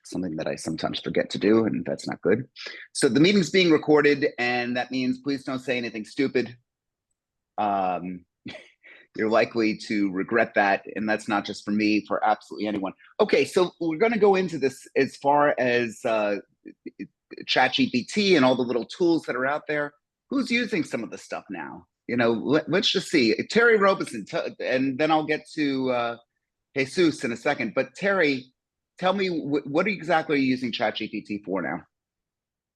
something that I sometimes forget to do, and that's not good. So the meeting's being recorded, and that means please don't say anything stupid. You're likely to regret that, and that's not just for me, for absolutely anyone. Okay, so we're going to go into this as far as ChatGPT and all the little tools that are out there. Who's using some of the stuff now? You know, let's just see. Terry Robeson, and then I'll get to Jesus in a second. But Terry, tell me, what exactly are you using ChatGPT for now?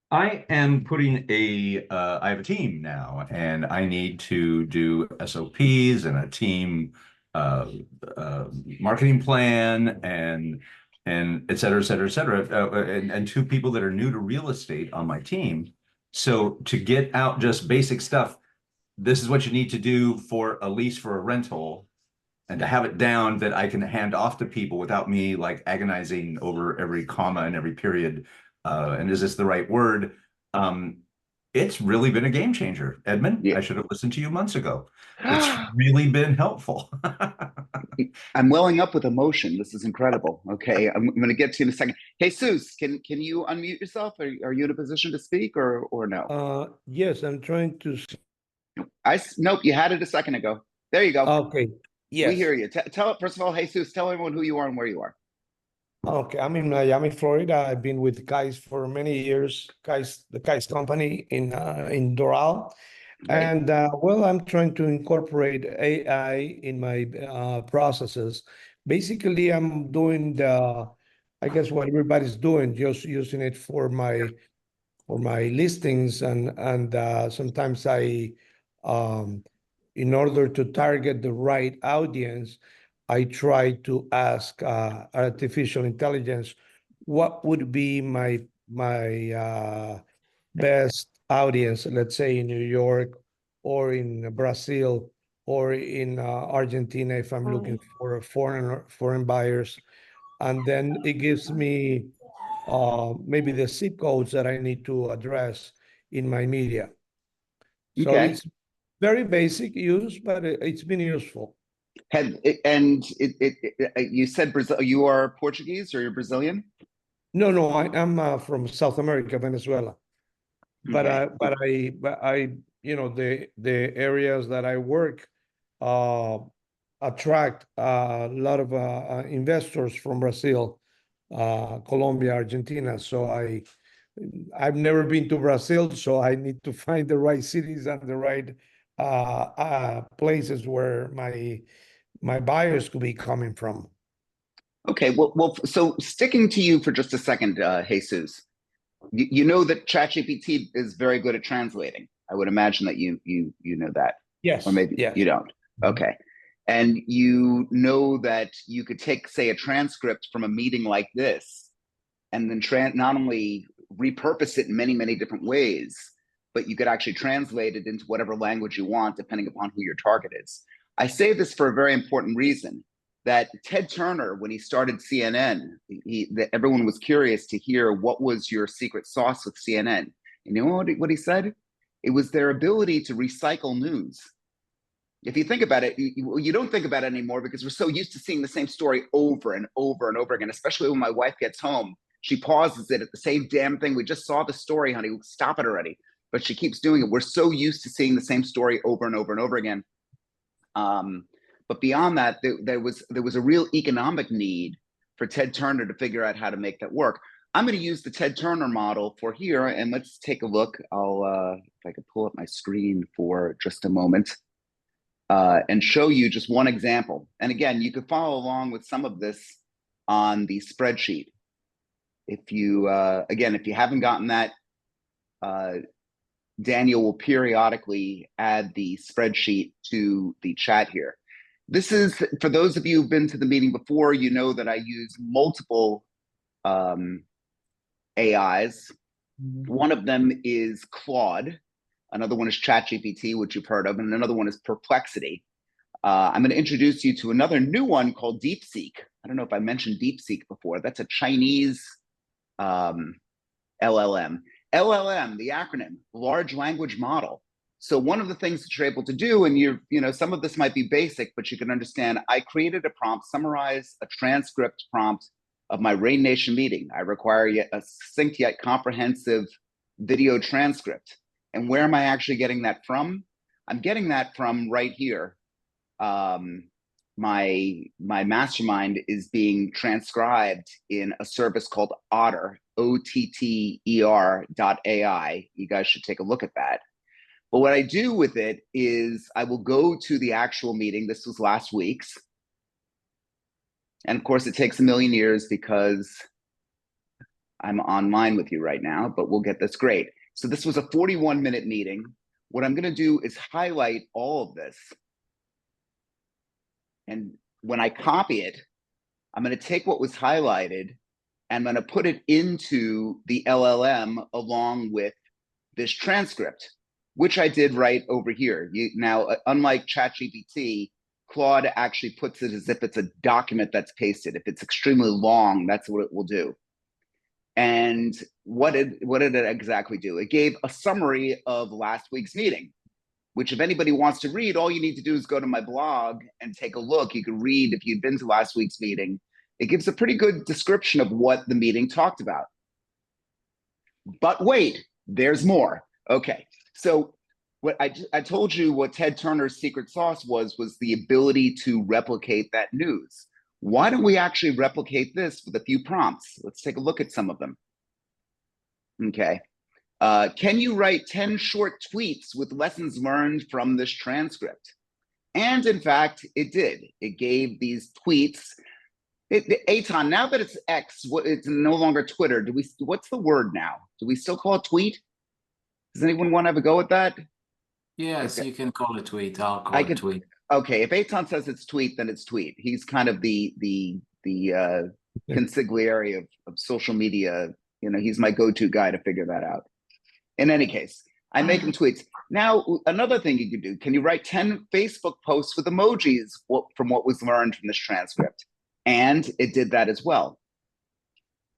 I am putting I have a team now, and I need to do SOPs and a team marketing plan and et cetera, et cetera, et cetera, and two people that are new to real estate on my team. So to get out just basic stuff, this is what you need to do for a lease for a rental, and to have it down that I can hand off to people without me like agonizing over every comma and every period. And is this the right word? It's really been a game changer, Edmund. Yeah. I should have listened to you months ago. It's really been helpful. I'm welling up with emotion. This is incredible. Okay, I'm going to get to you in a second. Jesus, can you unmute yourself? Are you in a position to speak or no? Yes, I'm trying to. Nope, you had it a second ago. There you go. Okay. Yes. We hear you. Tell first of all, Jesus, tell everyone who you are and where you are. Okay, I'm in Miami, Florida. I've been with Kais for many years. The Kais company in Doral, and well, I'm trying to incorporate AI in my processes. Basically, I'm doing I guess what everybody's doing, just using it for my listings, and sometimes in order to target the right audience, I try to ask artificial intelligence what would be my best audience, let's say in New York or in Brazil or in Argentina if I'm looking for foreign buyers, and then it gives me maybe the zip codes that I need to address in my media. So Okay. it's very basic use, but it's been useful. You said Brazil. You are Portuguese or you're Brazilian? No, I'm from South America, Venezuela. But Okay. I, the areas that I work attract a lot of investors from Brazil, Colombia, Argentina. So I've never been to Brazil, so I need to find the right cities and the right places where my buyers could be coming from. Okay. Well. So sticking to you for just a second, Jesus. You know that ChatGPT is very good at translating. I would imagine that you know that. Yes. Or maybe yes. you don't. Okay. And you know that you could take, say, a transcript from a meeting like this, and then not only repurpose it in many, many different ways, but you could actually translate it into whatever language you want, depending upon who your target is. I say this for a very important reason, that Ted Turner, when he started CNN, everyone was curious to hear what was your secret sauce with CNN. You know what he said? It was their ability to recycle news. If you think about it, you don't think about it anymore because we're so used to seeing the same story over and over and over again, especially when my wife gets home. She pauses it at the same damn thing. We just saw the story, honey. Stop it already. But she keeps doing it. We're so used to seeing the same story over and over and over again. But beyond that, there was a real economic need for Ted Turner to figure out how to make that work. I'm going to use the Ted Turner model for here, and let's take a look. I'll, if I could pull up my screen for just a moment, and show you just one example. And again, you could follow along with some of this on the spreadsheet. If you, again, if you haven't gotten that, Daniel will periodically add the spreadsheet to the chat here. This is, for those of you who've been to the meeting before, you know that I use multiple AIs. One of them is Claude. Another one is ChatGPT, which you've heard of, and another one is Perplexity. I'm going to introduce you to another new one called DeepSeek. I don't know if I mentioned DeepSeek before. That's a Chinese LLM. LLM, the acronym, large language model. So one of the things that you're able to do, and some of this might be basic, but you can understand, I created a prompt, summarize a transcript prompt of my Rain Nation meeting. I require yet a succinct yet comprehensive video transcript. And where am I actually getting that from? I'm getting that from right here. My mastermind is being transcribed in a service called Otter, OTTER.ai. You guys should take a look at that. But what I do with it is I will go to the actual meeting. This was last week's. And of course, it takes a million years because I'm online with you right now, but we'll get this great. So this was a 41-minute meeting. What I'm going to do is highlight all of this. And when I copy it, I'm going to take what was highlighted and I'm going to put it into the LLM along with this transcript, which I did right over here. Now, unlike ChatGPT, Claude actually puts it as if it's a document that's pasted. If it's extremely long, that's what it will do. And what did it exactly do? It gave a summary of last week's meeting, which if anybody wants to read, all you need to do is go to my blog and take a look. You can read if you've been to last week's meeting. It gives a pretty good description of what the meeting talked about. But wait, there's more. Okay, so what I told you what Ted Turner's secret sauce was the ability to replicate that news. Why don't we actually replicate this with a few prompts? Let's take a look at some of them. Okay. Can you write 10 short tweets with lessons learned from this transcript? And in fact, it did. It gave these tweets. Eitan, now that it's X, it's no longer Twitter. What's the word now? Do we still call it tweet? Does anyone want to have a go at that? Yes, Okay. you can call it tweet. I'll call it tweet. Okay, if Eitan says it's tweet, then it's tweet. He's kind of the consigliere of social media. You know, he's my go-to guy to figure that out. In any case, I'm making tweets. Now, another thing you could do, can you write 10 Facebook posts with emojis from what was learned from this transcript? And it did that as well.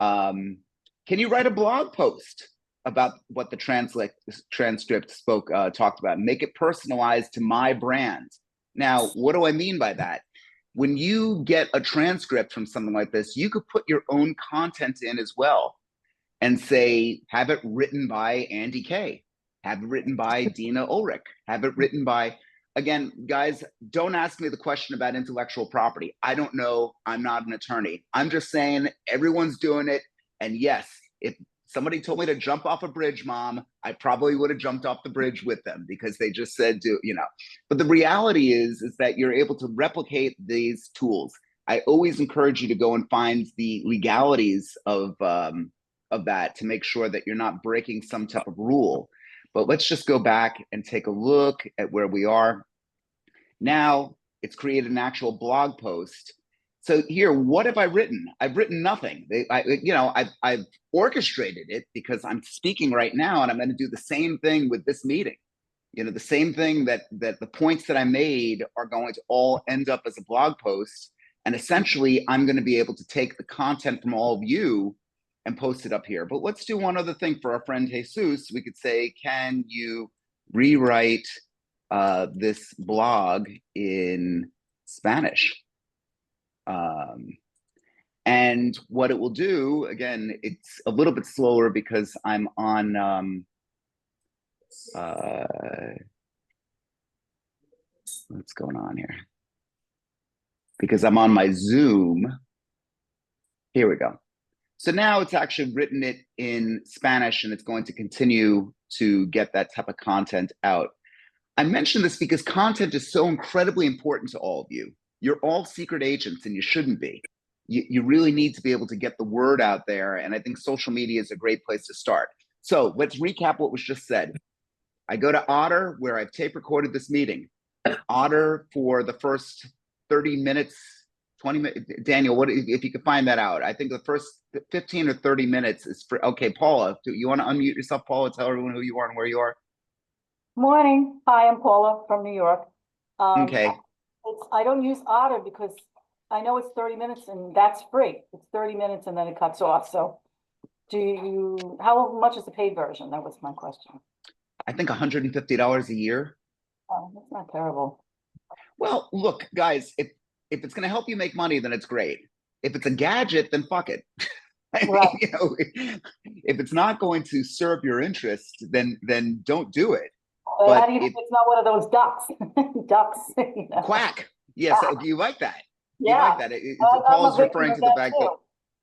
Can you write a blog post about what the transcript talked about? Make it personalized to my brand. Now, what do I mean by that? When you get a transcript from something like this, you could put your own content in as well and say, have it written by Andy Kay, have it written by Dina Ulrich, have it written by, again, guys, don't ask me the question about intellectual property. I don't know, I'm not an attorney. I'm just saying everyone's doing it. And yes, if somebody told me to jump off a bridge, Mom, I probably would have jumped off the bridge with them because they just said, But the reality is that you're able to replicate these tools. I always encourage you to go and find the legalities of that to make sure that you're not breaking some type of rule. But let's just go back and take a look at where we are. Now it's created an actual blog post. So here, what have I written? I've written nothing. I've orchestrated it because I'm speaking right now, and I'm going to do the same thing with this meeting. The same thing that the points that I made are going to all end up as a blog post. And essentially, I'm going to be able to take the content from all of you and post it up here. But let's do one other thing for our friend Jesus. We could say, can you rewrite this blog in Spanish? And what it will do, again, it's a little bit slower because I'm on, what's going on here? Because I'm on my Zoom. Here we go. So now it's actually written it in Spanish and it's going to continue to get that type of content out. I mention this because content is so incredibly important to all of you. You're all secret agents and you shouldn't be. You really need to be able to get the word out there. And I think social media is a great place to start. So let's recap what was just said. I go to Otter where I've tape recorded this meeting. Otter for the first 30 minutes, 20 minutes. Daniel, what if you could find that out? I think the first 15 or 30 minutes is for, okay, Paula, do you want to unmute yourself, Paula, tell everyone who you are and where you are? Morning. Hi, I'm Paula from New York. Okay. I don't use Otter because I know it's 30 minutes and that's free. It's 30 minutes and then it cuts off. So how much is the paid version? That was my question. I think $150 a year. Oh, that's not terrible. Well, look, guys, if it's going to help you make money, then it's great. If it's a gadget, then fuck it. Right. You know, if it's not going to serve your interest, then don't do it. But how But do you, if it's not one of those ducks, ducks, you know? quack, yes, you like that. You Yeah, like that. I'm Paul a is victim referring of to the that fact that too.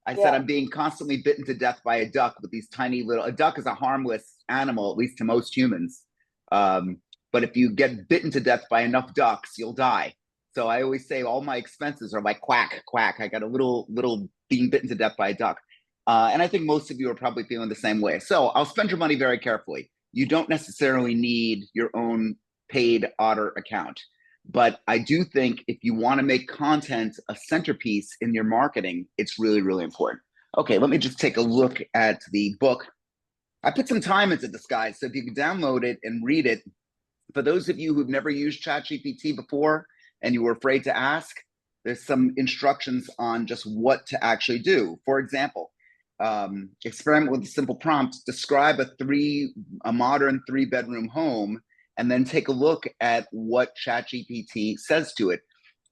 I said Yeah. I'm being constantly bitten to death by a duck with these tiny little. A duck is a harmless animal, at least to most humans. But if you get bitten to death by enough ducks, you'll die. So I always say all my expenses are like quack, quack. I got a little being bitten to death by a duck. And I think most of you are probably feeling the same way. So I'll spend your money very carefully. You don't necessarily need your own paid Otter account. But I do think if you want to make content a centerpiece in your marketing, it's really, really important. Okay, let me just take a look at the book. I put some time into this, guys. So if you can download it and read it, for those of you who've never used ChatGPT before and you were afraid to ask, there's some instructions on just what to actually do. For example, experiment with a simple prompt, describe a modern 3-bedroom home, and then take a look at what ChatGPT says to it.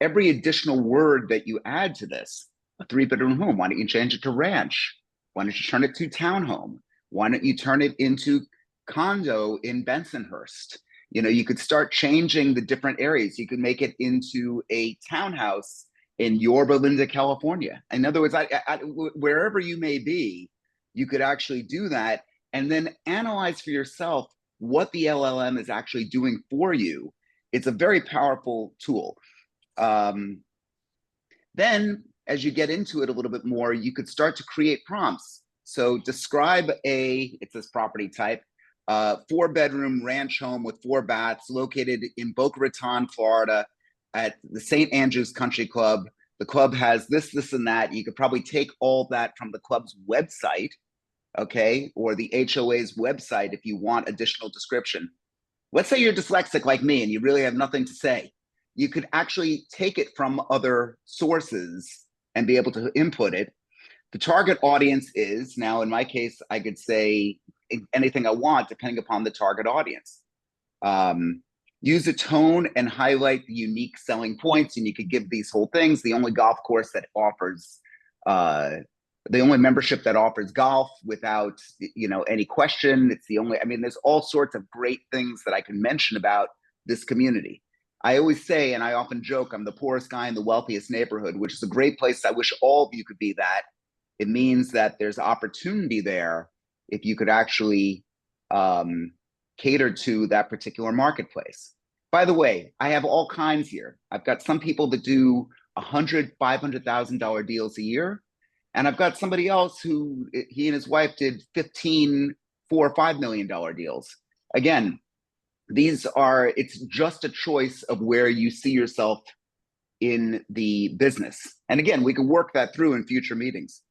Every additional word that you add to this, a 3-bedroom home, why don't you change it to ranch? Why don't you turn it to townhome? Why don't you turn it into condo in Bensonhurst? You know, you could start changing the different areas. You could make it into a townhouse in Yorba Linda, California. In other words, wherever you may be, you could actually do that and then analyze for yourself what the LLM is actually doing for you. It's a very powerful tool. Then, as you get into it a little bit more, you could start to create prompts. So describe it's this property type, 4-bedroom ranch home with 4 baths located in Boca Raton, Florida, at the St. Andrews Country Club. The club has this, and that. You could probably take all that from the club's website, okay, or the HOA's website if you want additional description. Let's say you're dyslexic like me and you really have nothing to say. You could actually take it from other sources and be able to input it. The target audience is, now in my case, I could say anything I want depending upon the target audience. Use a tone and highlight the unique selling points, and you could give these whole things. The only golf course that offers, the only membership that offers golf without, you know, any question. It's the only, I mean, there's all sorts of great things that I can mention about this community. I always say, and I often joke, I'm the poorest guy in the wealthiest neighborhood, which is a great place. I wish all of you could be that. It means that there's opportunity there if you could actually cater to that particular marketplace. By the way, I have all kinds here. I've got some people that do $100,000, $500,000 deals a year. And I've got somebody else who, he and his wife did 15, $4 or $5 million deals. Again, it's just a choice of where you see yourself in the business. And again, we can work that through in future meetings.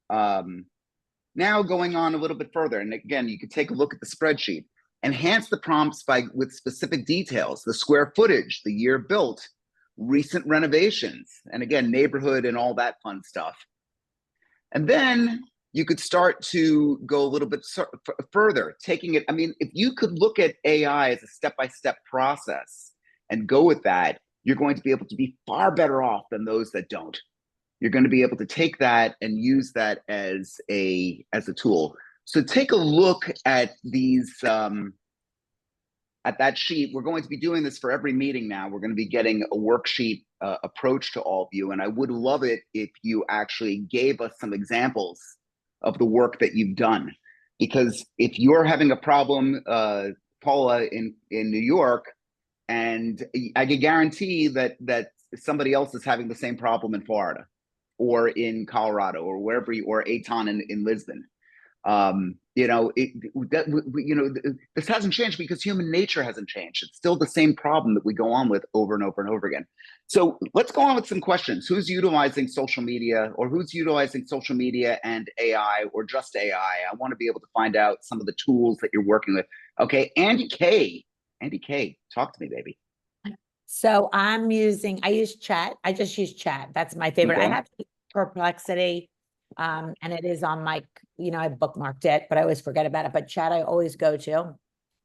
Now going on a little bit further, and again, you can take a look at the spreadsheet. Enhance the prompts with specific details, the square footage, the year built, recent renovations, and again, neighborhood and all that fun stuff. And then you could start to go a little bit further, taking it. I mean, if you could look at AI as a step-by-step process and go with that, you're going to be able to be far better off than those that don't. You're going to be able to take that and use that as a tool. So take a look at these, at that sheet. We're going to be doing this for every meeting now. We're going to be getting a worksheet approach to all of you. And I would love it if you actually gave us some examples of the work that you've done. Because if you're having a problem, Paula, in New York, and I can guarantee that somebody else is having the same problem in Florida or in Colorado or wherever or Aton in Lisbon. You know, this hasn't changed because human nature hasn't changed. It's still the same problem that we go on with over and over and over again. So let's go on with some questions. Who's utilizing social media, or who's utilizing social media and AI, or just AI? I want to be able to find out some of the tools that you're working with. Okay, Andy K, talk to me, baby. So I use chat. I just use chat. That's my favorite. Okay. I have Perplexity, and it is on my, I bookmarked it, but I always forget about it. But chat, I always go to.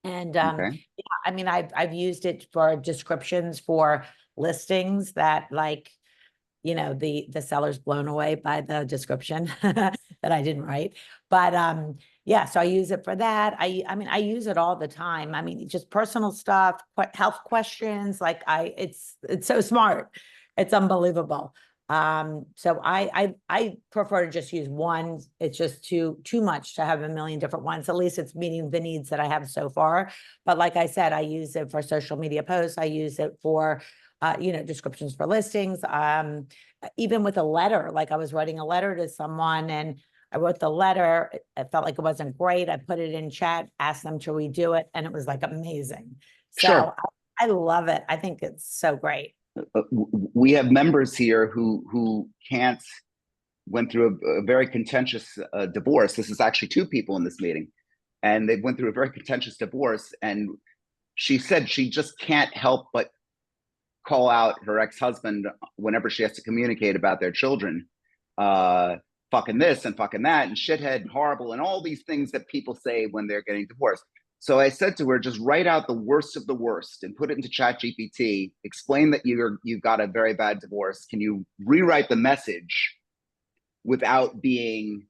And Okay. yeah, I mean, I've used it for descriptions for listings that, like, you know, the seller's blown away by the description that I didn't write. But yeah, so I use it for that. I mean, I use it all the time. I mean, just personal stuff, health questions, like it's so smart. It's unbelievable. So I prefer to just use one. It's just too much to have a million different ones. At least it's meeting the needs that I have so far. But like I said, I use it for social media posts. I use it for you know, descriptions for listings. Even with a letter, like I was writing a letter to someone and I wrote the letter. It felt like it wasn't great. I put it in chat, asked them to redo it, and it was like amazing. So Sure. I love it. I think it's so great. We have members here who went through a very contentious divorce. This is actually two people in this meeting, and they went through a very contentious divorce. And she said she just can't help but call out her ex-husband whenever she has to communicate about their children, fucking this and fucking that and shithead and horrible and all these things that people say when they're getting divorced. So I said to her, just write out the worst of the worst and put it into ChatGPT, explain that you've got a very bad divorce. Can you rewrite the message without being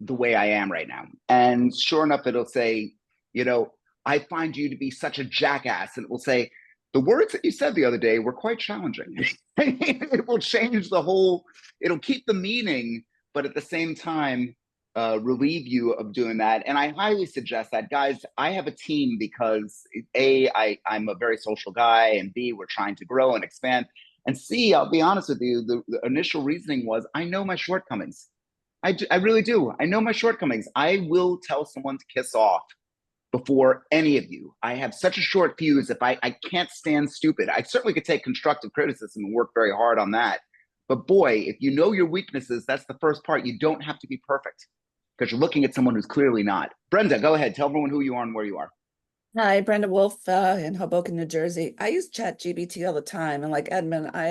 the way I am right now? And sure enough, it'll say, you know, I find you to be such a jackass. And it will say, the words that you said the other day were quite challenging. It will change the whole, it'll keep the meaning, but at the same time, relieve you of doing that. And I highly suggest that, guys. I have a team because A, I'm a very social guy, and B, we're trying to grow and expand. And C, I'll be honest with you, the initial reasoning was, I know my shortcomings. I really do. I know my shortcomings. I will tell someone to kiss off before any of you. I have such a short fuse. If I can't stand stupid. I certainly could take constructive criticism and work very hard on that. But boy, if you know your weaknesses, that's the first part. You don't have to be perfect because you're looking at someone who's clearly not. Brenda, go ahead. Tell everyone who you are and where you are. Hi, Brenda Wolf in Hoboken, New Jersey. I use ChatGPT all the time. And like Edmund, I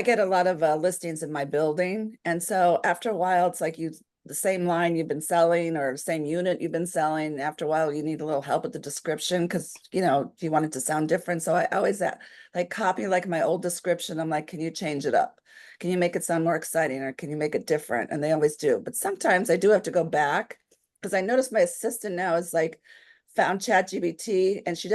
get a lot of listings in my building. And so after a while, it's like the same line you've been selling or same unit you've been selling. After a while, you need a little help with the description because, you know, you want it to sound different. So I always like copy like my old description. I'm like, can you change it up? Can you make it sound more exciting or can you make it different? And they always do. But sometimes I do have to go back because I noticed my assistant now is like found ChatGPT and she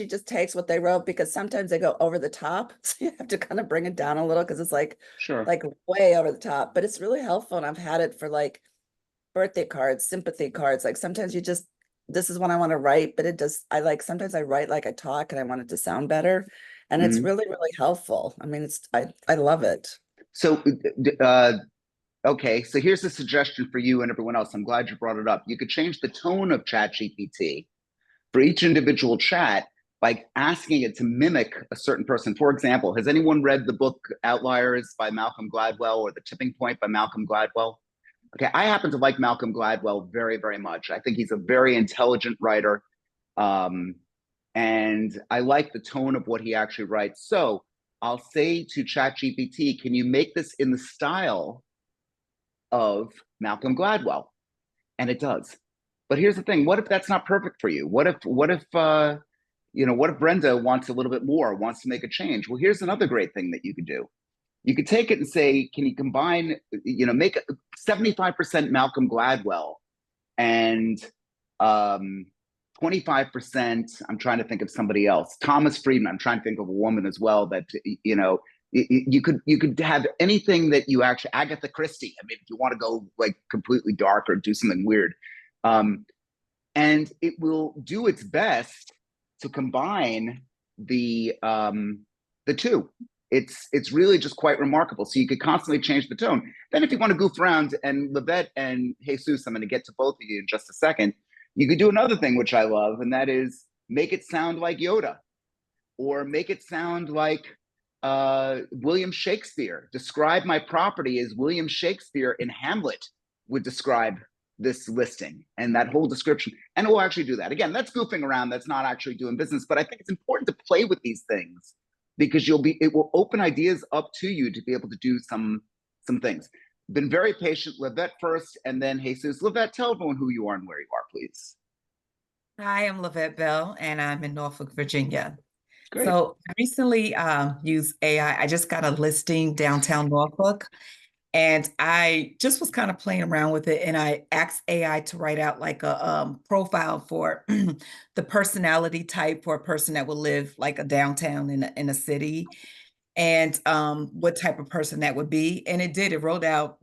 just takes what they wrote because sometimes they go over the top. So you have to kind of bring it down a little because it's like, Sure, like way over the top, but it's really helpful. And I've had it for like birthday cards, sympathy cards. Like sometimes this is what I want to write, but sometimes I write like I talk and I want it to sound better. And it's really, really helpful. I mean, I love it. So, okay, so here's a suggestion for you and everyone else. I'm glad you brought it up. You could change the tone of ChatGPT for each individual chat by asking it to mimic a certain person. For example, has anyone read the book Outliers by Malcolm Gladwell or The Tipping Point by Malcolm Gladwell? Okay, I happen to like Malcolm Gladwell very, very much. I think he's a very intelligent writer. And I like the tone of what he actually writes. So I'll say to ChatGPT, can you make this in the style of Malcolm Gladwell? And it does. But here's the thing: what if that's not perfect for you? What if Brenda wants a little bit more, wants to make a change? Well, here's another great thing that you could do. You could take it and say, can you combine, make 75% Malcolm Gladwell and 25%, I'm trying to think of somebody else, Thomas Friedman. I'm trying to think of a woman as well that, you could have anything that you actually, Agatha Christie. I mean, if you want to go like completely dark or do something weird. And it will do its best to combine the two. It's really just quite remarkable. So you could constantly change the tone. Then if you want to goof around, and Livette and Jesus, I'm going to get to both of you in just a second, you could do another thing, which I love, and that is make it sound like Yoda, or make it sound like William Shakespeare. Describe my property as William Shakespeare in Hamlet would describe this listing, and that whole description. And it will actually do that. Again, that's goofing around. That's not actually doing business. But I think it's important to play with these things because it will open ideas up to you to be able to do some things. Been very patient. Livette first, and then Jesus. Livette, tell everyone who you are and where you are, please. Hi, I'm Livette Bell, and I'm in Norfolk, Virginia. Great. So I recently used AI. I just got a listing downtown Norfolk, and I just was kind of playing around with it. And I asked AI to write out like a profile for the personality type for a person that will live like a downtown in a city, and what type of person that would be. And it did. It wrote out,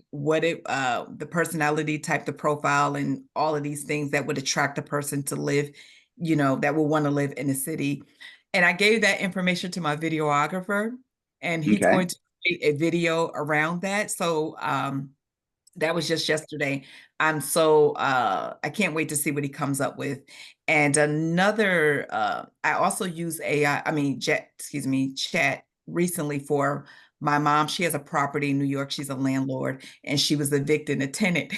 what the personality type, the profile, and all of these things that would attract a person to live, that will want to live in the city. And I gave that information to my videographer, and he's Okay. going to create a video around that. So that was just yesterday. I'm so I can't wait to see what he comes up with. And another, I also use chat recently for my mom. She has a property in New York. She's a landlord, and she was evicting a tenant.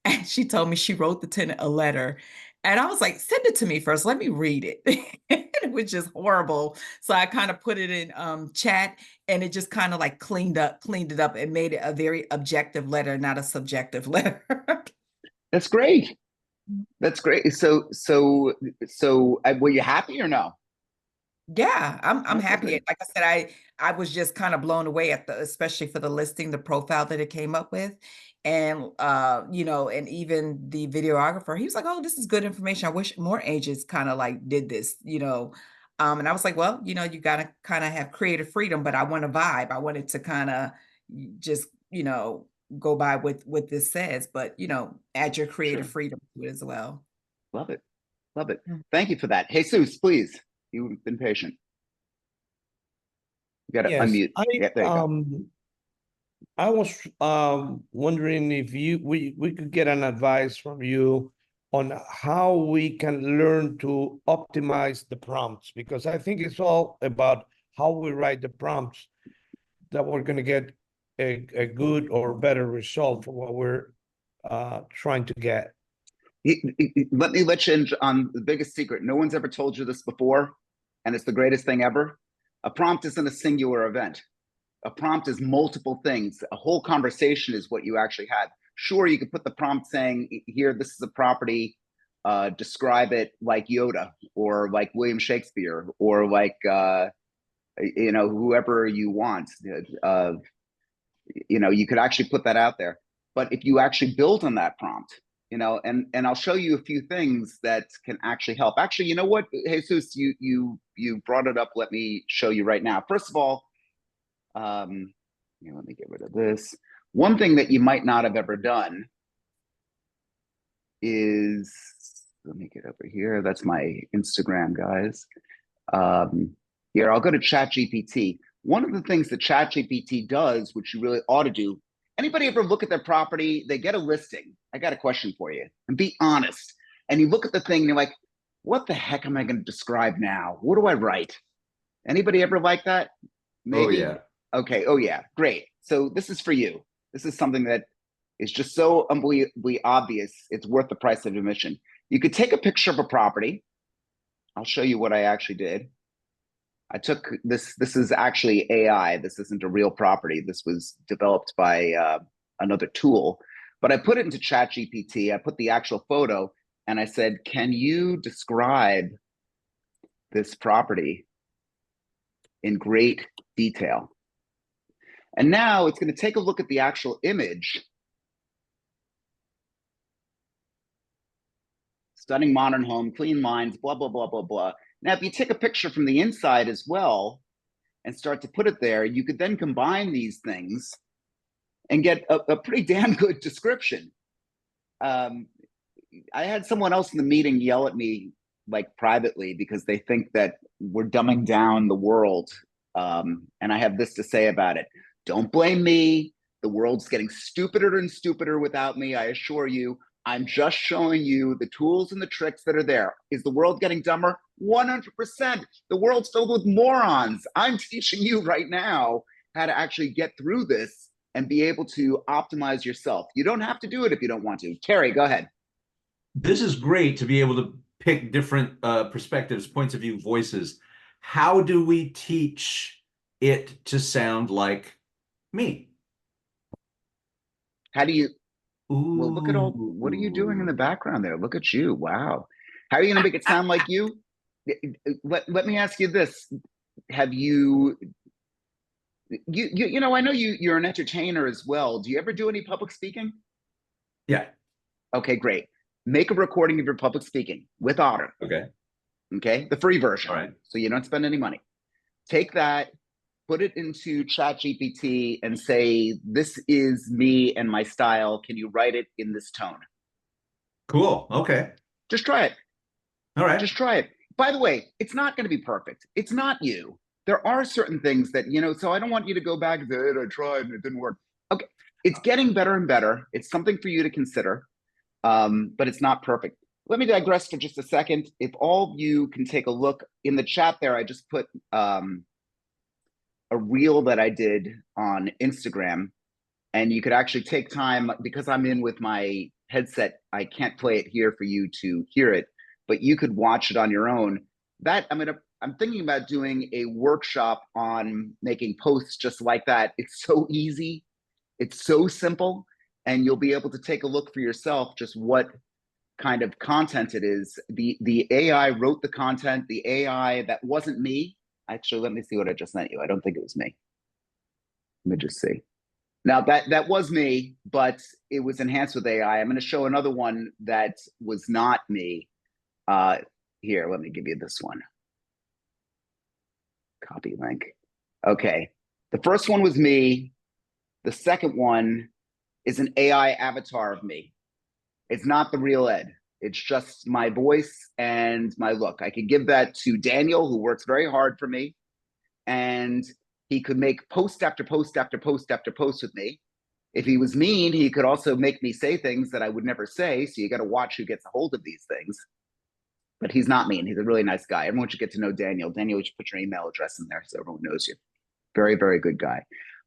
And she told me she wrote the tenant a letter. And I was like, send it to me first. Let me read it. It was just horrible. So I kind of put it in chat, and it just kind of like cleaned it up and made it a very objective letter, not a subjective letter. That's great. That's great. So were you happy or no? Yeah, I'm Okay, happy. good. Like I said, I was just kind of blown away especially for the listing, the profile that it came up with. And and even the videographer, he was like, "Oh, this is good information. I wish more agents kind of like did this." And I was like, "Well, you gotta kind of have creative freedom, but I want a vibe. I wanted to kind of just, go by what this says, but add your creative Sure. freedom to it as well." Love it. Love it. Mm. Thank you for that. Jesus, please. You've been patient. You got to Yes, unmute. Yeah, there you go. I was wondering if we could get an advice from you on how we can learn to optimize the prompts, because I think it's all about how we write the prompts that we're going to get a good or better result for what we're trying to get. Let me let you in on the biggest secret. No one's ever told you this before, and it's the greatest thing ever. A prompt isn't a singular event. A prompt is multiple things. A whole conversation is what you actually had. Sure, you could put the prompt saying, here, this is a property, describe it like Yoda or like William Shakespeare or like, whoever you want. You could actually put that out there. But if you actually build on that prompt, and I'll show you a few things that can actually help. Actually, you know what, Jesus, you brought it up. Let me show you right now. First of all, let me get rid of this. One thing that you might not have ever done is, let me get over here. That's my Instagram, guys. Here, I'll go to ChatGPT. One of the things that ChatGPT does, which you really ought to do, anybody ever look at their property, they get a listing. I got a question for you, and be honest. And you look at the thing and you're like, what the heck am I going to describe now? What do I write? Anybody ever like that? Maybe. Oh, yeah. Okay. Oh, yeah. Great. So this is for you. This is something that is just so unbelievably obvious. It's worth the price of admission. You could take a picture of a property. I'll show you what I actually did. I took this. This is actually AI. This isn't a real property. This was developed by another tool. But I put it into ChatGPT. I put the actual photo, and I said, "Can you describe this property in great detail?" And now it's going to take a look at the actual image. Stunning modern home, clean lines, blah, blah, blah, blah, blah. Now, if you take a picture from the inside as well and start to put it there, you could then combine these things and get a pretty damn good description. I had someone else in the meeting yell at me like privately because they think that we're dumbing down the world. And I have this to say about it. Don't blame me. The world's getting stupider and stupider without me, I assure you. I'm just showing you the tools and the tricks that are there. Is the world getting dumber? 100%. The world's filled with morons. I'm teaching you right now how to actually get through this and be able to optimize yourself. You don't have to do it if you don't want to. Terry, go ahead. This is great to be able to pick different perspectives, points of view, voices. How do we teach it to sound like me? How do you? Ooh. Well, look at all. What are you doing in the background there? Look at you. Wow. How are you going to make it sound like you? let me ask you this. Have you know, I know you're an entertainer as well. Do you ever do any public speaking? Yeah. Okay, great. Make a recording of your public speaking with Otter. Okay. Okay, the free version. All right. So you don't spend any money. Take that, put it into ChatGPT and say, this is me and my style. Can you write it in this tone? Cool. Okay. Just try it. All right. Just try it. By the way, it's not going to be perfect. It's not you. There are certain things that, you know, so I don't want you to go back and say, I tried and it didn't work. Okay, it's getting better and better. It's something for you to consider, but it's not perfect. Let me digress for just a second. If all of you can take a look in the chat there, I just put a reel that I did on Instagram, and you could actually take time, because I'm in with my headset, I can't play it here for you to hear it, but you could watch it on your own. That I'm thinking about doing a workshop on making posts just like that. It's so easy, it's so simple, and you'll be able to take a look for yourself just what kind of content it is. The AI wrote the content. The AI, that wasn't me. Actually, let me see what I just sent you. I don't think it was me. Let me just see. Now that was me, but it was enhanced with AI. I'm going to show another one that was not me. Here, let me give you this one. Copy link. Okay. The first one was me. The second one is an AI avatar of me. It's not the real Ed. It's just my voice and my look. I could give that to Daniel, who works very hard for me, and he could make post after post after post after post with me. If he was mean, he could also make me say things that I would never say. So you got to watch who gets a hold of these things. But he's not mean. He's a really nice guy. Everyone should get to know Daniel. Daniel, you should put your email address in there so everyone knows you. Very, very good guy.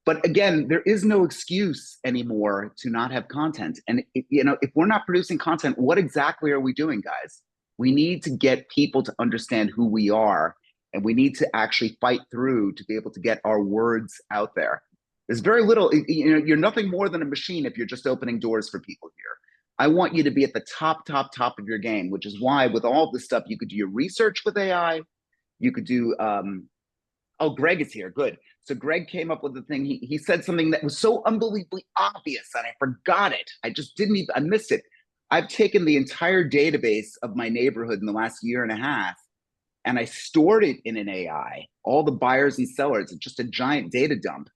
But again, there is no excuse anymore to not have content. And you know, if we're not producing content, what exactly are we doing, guys? We need to get people to understand who we are, and we need to actually fight through to be able to get our words out there. There's very little, you know, you're nothing more than a machine if you're just opening doors for people here. I want you to be at the top of your game, which is why with all this stuff, you could do your research with AI. You could do, oh, Greg is here, good. So Greg came up with the thing. He said something that was so unbelievably obvious and I forgot it. I just didn't even, I missed it. I've taken the entire database of my neighborhood in the last year and a half, and I stored it in an AI, all the buyers and sellers. It's just a giant data dump.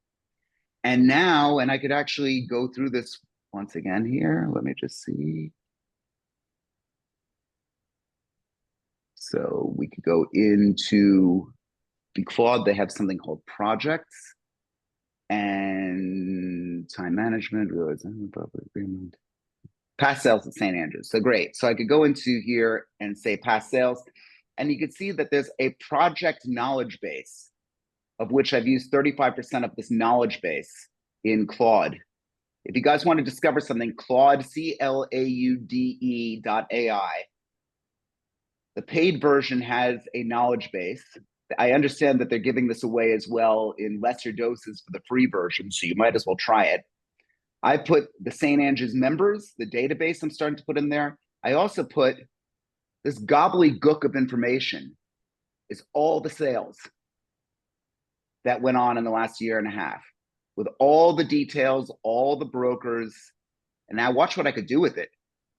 And now, and I could actually go through this once again here. Let me just see. So we could go into in Claude. They have something called projects and time management, agreement, past sales at St. Andrews. So great. So I could go into here and say past sales, and you can see that there's a project knowledge base, of which I've used 35% of this knowledge base in Claude. If you guys want to discover something, Claude, CLAUDE.ai. The paid version has a knowledge base. I understand that they're giving this away as well in lesser doses for the free version, so you might as well try it. I put the St. Andrews members, the database I'm starting to put in there. I also put this gobbledygook of information is all the sales that went on in the last year and a half, with all the details, all the brokers. And now watch what I could do with it.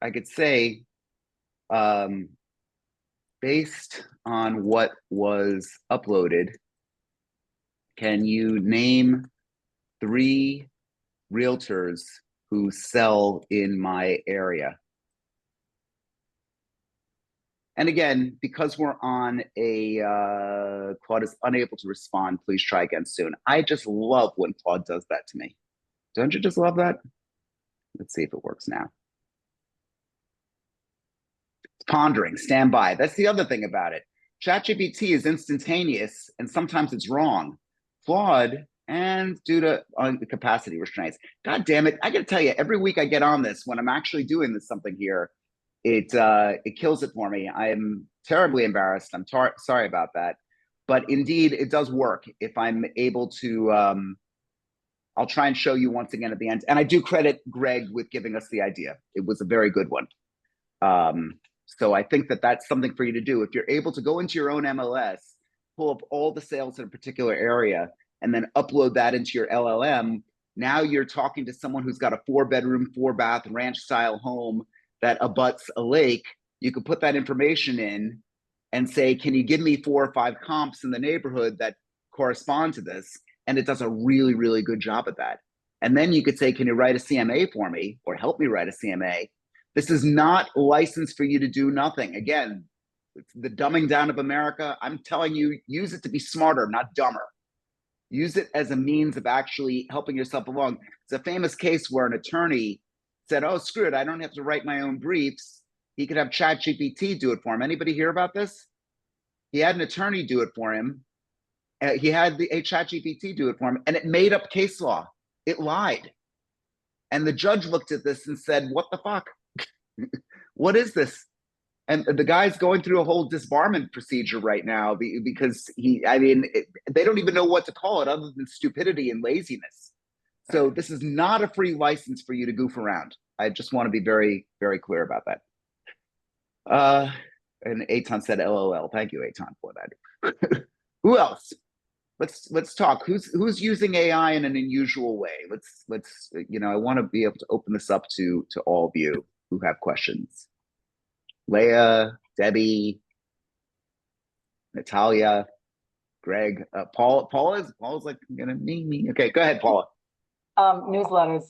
I could say, based on what was uploaded, can you name 3 realtors who sell in my area? And again, because we're on a, Claude is unable to respond, please try again soon. I just love when Claude does that to me. Don't you just love that? Let's see if it works now. It's pondering, stand by. That's the other thing about it. ChatGPT is instantaneous and sometimes it's wrong. Claude, and due to capacity restraints. God damn it, I gotta tell you, every week I get on this, when I'm actually doing this something here, it kills it for me. I am terribly embarrassed. I'm sorry about that. But indeed, it does work. If I'm able to, I'll try and show you once again at the end. And I do credit Greg with giving us the idea. It was a very good one. So I think that that's something for you to do. If you're able to go into your own MLS, pull up all the sales in a particular area, and then upload that into your LLM, now you're talking to someone who's got a 4-bedroom, 4-bath ranch style home that abuts a lake. You could put that information in and say, can you give me 4 or 5 comps in the neighborhood that correspond to this? And it does a really, really good job at that. And then you could say, can you write a CMA for me or help me write a CMA? This is not licensed for you to do nothing. Again, the dumbing down of America, I'm telling you, use it to be smarter, not dumber. Use it as a means of actually helping yourself along. It's a famous case where an attorney said, oh, screw it, I don't have to write my own briefs. He could have ChatGPT do it for him. Anybody hear about this? He had an attorney do it for him. He had a ChatGPT do it for him, and it made up case law. It lied. And the judge looked at this and said, what the fuck? What is this? And the guy's going through a whole disbarment procedure right now because they don't even know what to call it other than stupidity and laziness. So this is not a free license for you to goof around. I just want to be very, very clear about that. And Eitan said LOL. Thank you, Eitan, for that. Who else? Let's talk. Who's using AI in an unusual way? Let's I want to be able to open this up to all of you who have questions. Leah, Debbie, Natalia, Greg, Paula's like me. Okay, go ahead, Paula. Newsletters,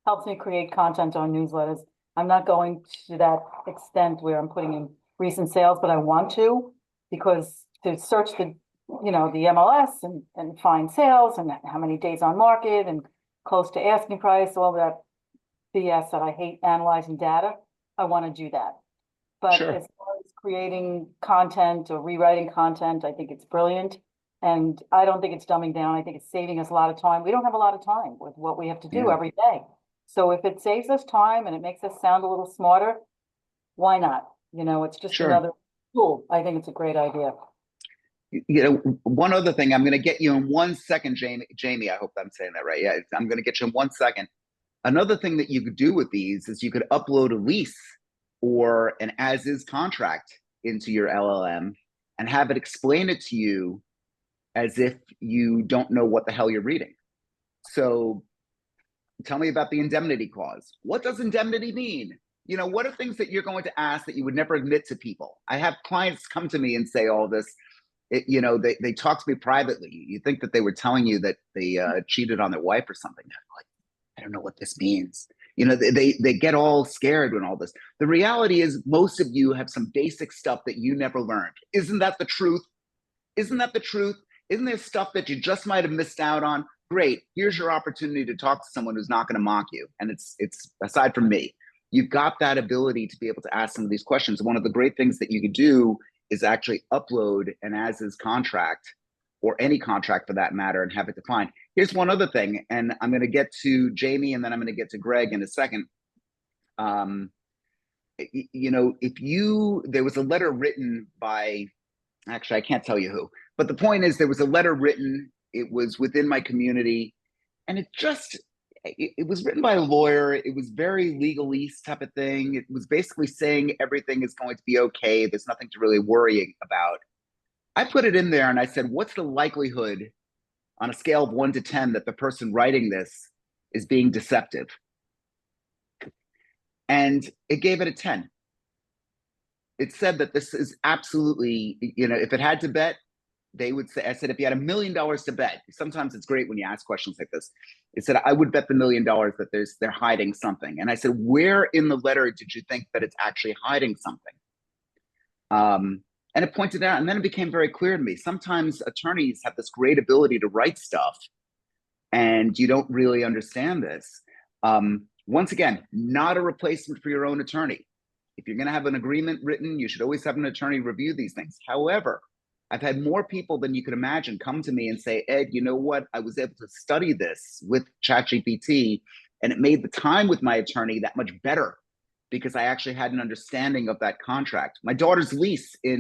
helps me create content on newsletters. I'm not going to that extent where I'm putting in recent sales, but I want to, because to search the MLS and find sales and how many days on market and close to asking price, all that BS that I hate analyzing data. I want to do that. But sure. As far as creating content or rewriting content, I think it's brilliant. And I don't think it's dumbing down. I think it's saving us a lot of time. We don't have a lot of time with what we have to do every day. So if it saves us time and it makes us sound a little smarter, why not? It's just another tool. I think it's a great idea. One other thing, I'm going to get you in 1 second, Jamie, I hope I'm saying that right. Yeah, I'm going to get you in 1 second. Another thing that you could do with these is you could upload a lease or an as-is contract into your LLM and have it explain it to you as if you don't know what the hell you're reading. So tell me about the indemnity clause. What does indemnity mean? What are things that you're going to ask that you would never admit to people? I have clients come to me and say all this. They talk to me privately. You think that they were telling you that they cheated on their wife or something. Like, I don't know what this means. They get all scared when all this. The reality is most of you have some basic stuff that you never learned. Isn't that the truth? Isn't that the truth? Isn't there stuff that you just might have missed out on? Great. Here's your opportunity to talk to someone who's not going to mock you. And it's aside from me, you've got that ability to be able to ask some of these questions. One of the great things that you could do is actually upload an as-is contract or any contract for that matter and have it defined. Here's one other thing, and I'm going to get to Jamie and then I'm going to get to Greg in a second. There was a letter written by, actually, I can't tell you who, but the point is there was a letter written, it was within my community, and it was written by a lawyer. It was very legalese type of thing. It was basically saying everything is going to be okay. There's nothing to really worry about. I put it in there and I said, what's the likelihood on a scale of 1 to 10 that the person writing this is being deceptive? And it gave it a 10. It said that this is absolutely, if it had to bet, they would say, I said, if you had $1 million to bet, sometimes it's great when you ask questions like this. It said, I would bet the $1 million that they're hiding something. And I said, where in the letter did you think that it's actually hiding something? And it pointed out, and then it became very clear to me, sometimes attorneys have this great ability to write stuff and you don't really understand this. Once again, not a replacement for your own attorney. If you're going to have an agreement written, you should always have an attorney review these things. However, I've had more people than you can imagine come to me and say, Ed, you know what? I was able to study this with ChatGPT and it made the time with my attorney that much better because I actually had an understanding of that contract. My daughter's lease she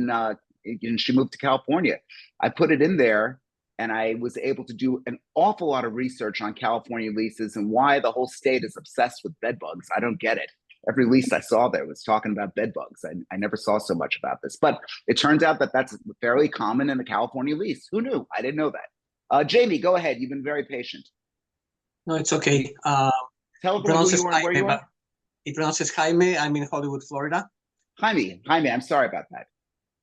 moved to California. I put it in there and I was able to do an awful lot of research on California leases and why the whole state is obsessed with bed bugs. I don't get it. every lease I saw there was talking about bed bugs. I never saw so much about this, but it turns out that that's fairly common in a California lease. Who knew? I didn't know that. Jamie, go ahead. You've been very patient. No, it's okay. Tell everyone who you are and where you are. It pronounces Jaime. I'm in Hollywood, Florida. Jaime, I'm sorry about that.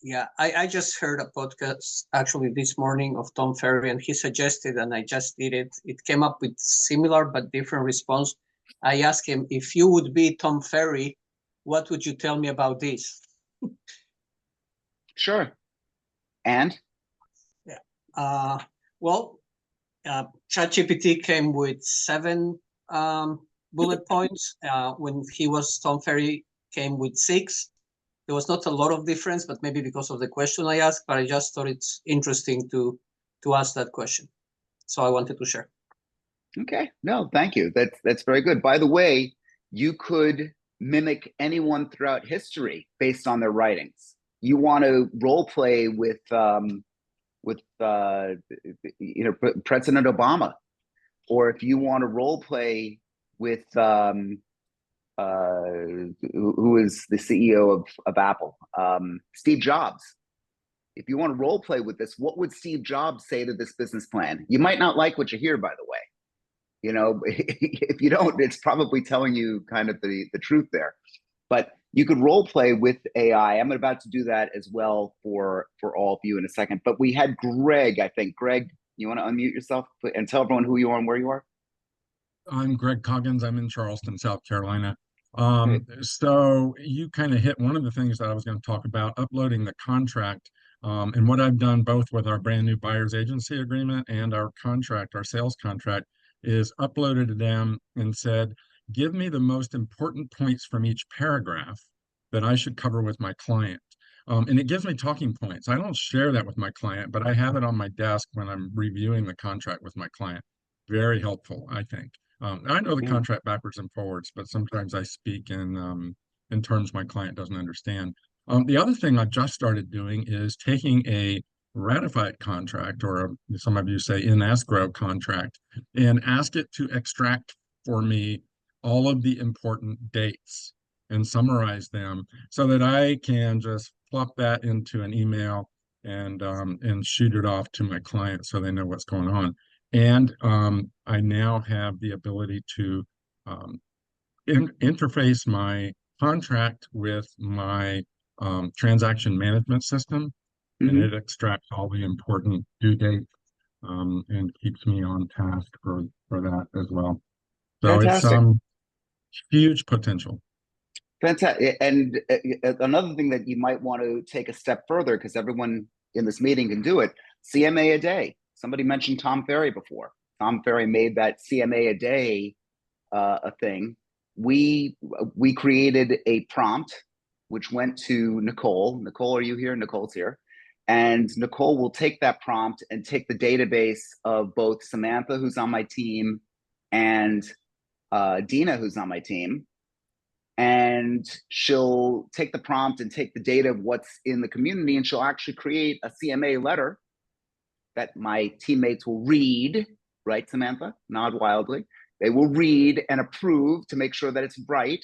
Yeah, I just heard a podcast actually this morning of Tom Ferry, and he suggested, and I just did it. It came up with similar but different response. I asked him, if you would be Tom Ferry, what would you tell me about this? Sure. And? Yeah. Well, ChatGPT came with 7 bullet points. When he was Tom Ferry, came with 6. There was not a lot of difference, but maybe because of the question I asked, but I just thought it's interesting to ask that question. So I wanted to share. Okay, no, thank you. That's very good. By the way, you could mimic anyone throughout history based on their writings. You want to role play with President Obama, or if you want to role play with who is the CEO of Apple, Steve Jobs. If you want to role play with this, what would Steve Jobs say to this business plan? You might not like what you hear, by the way. You know, if you don't, it's probably telling you kind of the truth there. But you could role play with AI. I'm about to do that as well for all of you in a second. But we had Greg, I think. Greg, you want to unmute yourself and tell everyone who you are and where you are? I'm Greg Coggins. I'm in Charleston, South Carolina. So you kind of hit one of the things that I was going to talk about, uploading the contract. And what I've done both with our brand new buyer's agency agreement and our contract, our sales contract, is uploaded them and said, give me the most important points from each paragraph that I should cover with my client. And it gives me talking points. I don't share that with my client, but I have it on my desk when I'm reviewing the contract with my client. Very helpful, I think. I know the contract backwards and forwards, but sometimes I speak in terms my client doesn't understand. The other thing I've just started doing is taking a ratified contract, or some of you say in escrow contract, and ask it to extract for me all of the important dates and summarize them so that I can just plop that into an email and shoot it off to my client so they know what's going on. And I now have the ability to interface my contract with my transaction management system, and it extracts all the important due dates and keeps me on task for that as well. So Fantastic. It's huge potential. Fantastic. And another thing that you might want to take a step further, because everyone in this meeting can do it, CMA a day. Somebody mentioned Tom Ferry before. Tom Ferry made that CMA a day a thing. We created a prompt which went to Nicole. Nicole, are you here? Nicole's here. And Nicole will take that prompt and take the database of both Samantha, who's on my team, and Dina, who's on my team. And she'll take the prompt and take the data of what's in the community, and she'll actually create a CMA letter that my teammates will read, right, Samantha? Nod wildly. They will read and approve to make sure that it's right.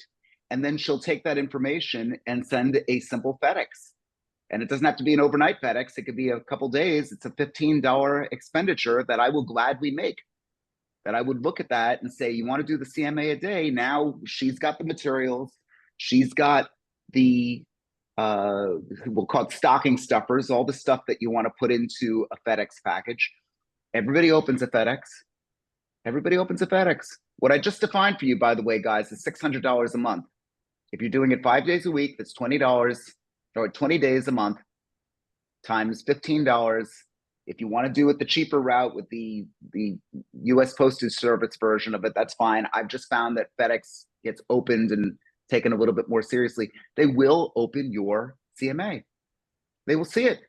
And then she'll take that information and send a simple FedEx. And it doesn't have to be an overnight FedEx. It could be a couple days. It's a $15 expenditure that I will gladly make. That I would look at that and say, you want to do the CMA a day? Now she's got the materials. She's got the, we'll call it stocking stuffers, all the stuff that you want to put into a FedEx package. Everybody opens a FedEx. Everybody opens a FedEx. What I just defined for you, by the way, guys, is $600 a month. If you're doing it 5 days a week, that's $20, or 20 days a month, times $15. If you want to do it the cheaper route with the US Postage Service version of it, that's fine. I've just found that FedEx gets opened and taken a little bit more seriously. They will open your CMA. They will see it.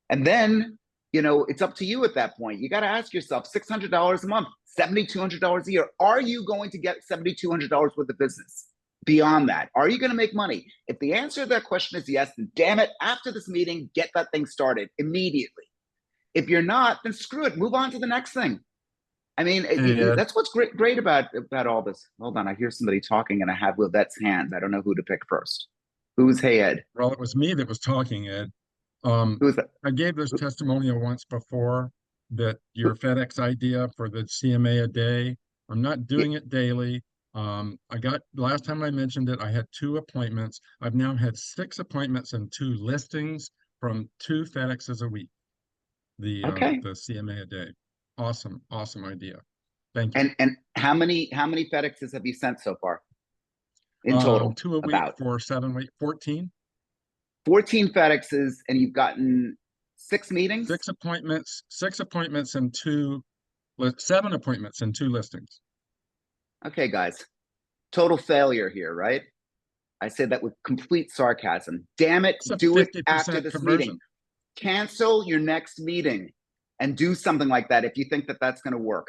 And then, you know, it's up to you at that point. You got to ask yourself, $600 a month, $7,200 a year. Are you going to get $7,200 worth of business? Beyond that, are you going to make money? If the answer to that question is yes, then damn it, after this meeting, get that thing started immediately. If you're not, then screw it, move on to the next thing. I mean, Hey, Ed. that's what's great about all this. Hold on, I hear somebody talking, and I have Livette's hand. I don't know who to pick first. Who's Hey Ed? Well, it was me that was talking, Ed. Who's that? I gave this testimonial once before that your FedEx idea for the CMA a day, I'm not doing it daily. Last time I mentioned it, I had 2 appointments. I've now had 6 appointments and 2 listings from 2 FedExes a week. The Okay. CMA a day. Awesome idea. Thank you. And how many FedExes have you sent so far in total? 2 a week About for 7 weeks, 14. 14 FedExes, and you've gotten 6 meetings? 6 appointments and 7 appointments and 2 listings. Okay, guys. Total failure here, right? I say that with complete sarcasm. Damn it, It's a do it 50% after this conversion. meeting. Cancel your next meeting and do something like that if you think that that's going to work.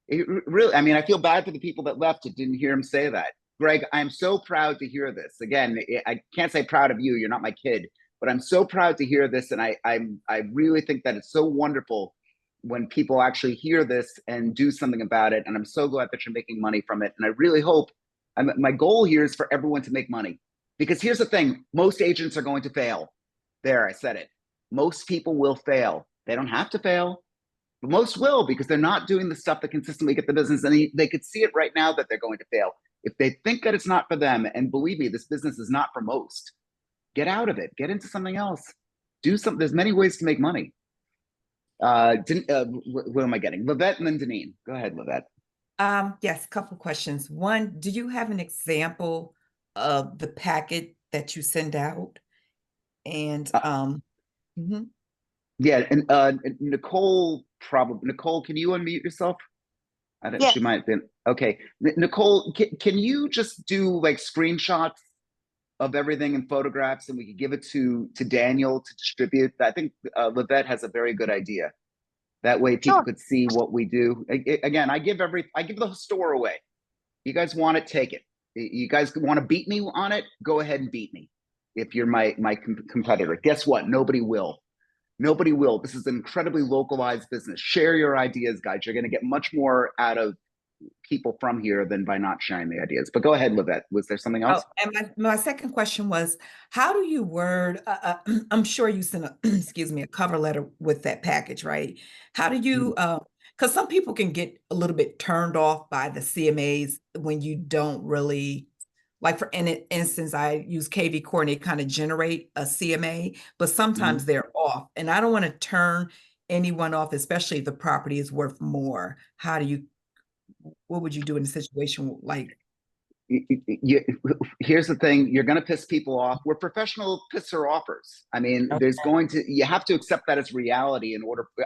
Really, I mean, I feel bad for the people that left and didn't hear him say that. Greg, I'm so proud to hear this. Again, I can't say proud of you. You're not my kid, but I'm so proud to hear this. And I really think that it's so wonderful when people actually hear this and do something about it. And I'm so glad that you're making money from it. And I really hope, my goal here is for everyone to make money. Because here's the thing, most agents are going to fail. There, I said it. Most people will fail. They don't have to fail, but most will, because they're not doing the stuff that consistently get the business. And they could see it right now that they're going to fail. If they think that it's not for them, and believe me, this business is not for most, get out of it. Get into something else. Do something. There's many ways to make money. What am I getting? Livette and then Deneen. Go ahead, Livette. Yes, a couple questions. One, do you have an example of the packet that you send out? And mhm. Yeah, and Nicole, can you unmute yourself? I don't, Yes. She might have been. Okay. Nicole, can you just do like screenshots of everything and photographs, and we could give it to Daniel to distribute? I think Livette has a very good idea. That way people Sure. could see what we do. Again, I give the store away. You guys want it, take it. You guys want to beat me on it? Go ahead and beat me. If you're my competitor, guess what? Nobody will. Nobody will. This is an incredibly localized business. Share your ideas, guys. You're going to get much more out of people from here than by not sharing the ideas. But go ahead, Livette. Was there something else? Oh, and my second question was, how do you word, I'm sure you sent a, excuse me, a cover letter with that package, right? How do you, because some people can get a little bit turned off by the CMAs when you don't really, like for instance, I use KV Core and they kind of generate a CMA, but sometimes they're off. And I don't want to turn anyone off, especially if the property is worth more. What would you do in a situation like? Here's the thing, you're going to piss people off. We're professional pisser offers. I mean, you have to accept that as reality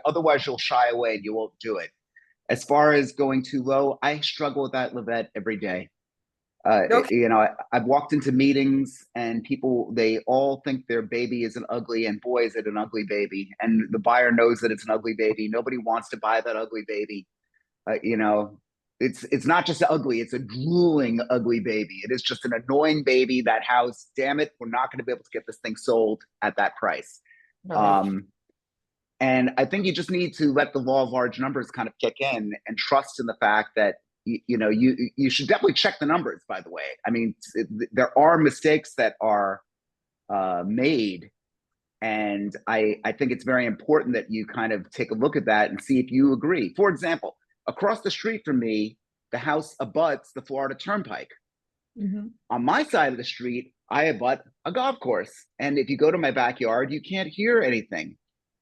otherwise you'll shy away and you won't do it. As far as going too low, I struggle with that, Livette, every day. You know, I've walked into meetings and people, they all think their baby is an ugly, and boy, is it an ugly baby. And the buyer knows that it's an ugly baby. Nobody wants to buy that ugly baby. You know, it's not just ugly, it's a drooling ugly baby. It is just an annoying baby. That house, damn it, we're not going to be able to get this thing sold at that price. Right. And I think you just need to let the law of large numbers kind of kick in and trust in the fact that you should definitely check the numbers, by the way. I mean, there are mistakes that are made. And I think it's very important that you kind of take a look at that and see if you agree. For example, across the street from me, the house abuts the Florida Turnpike. On my side of the street, I abut a golf course. And if you go to my backyard, you can't hear anything.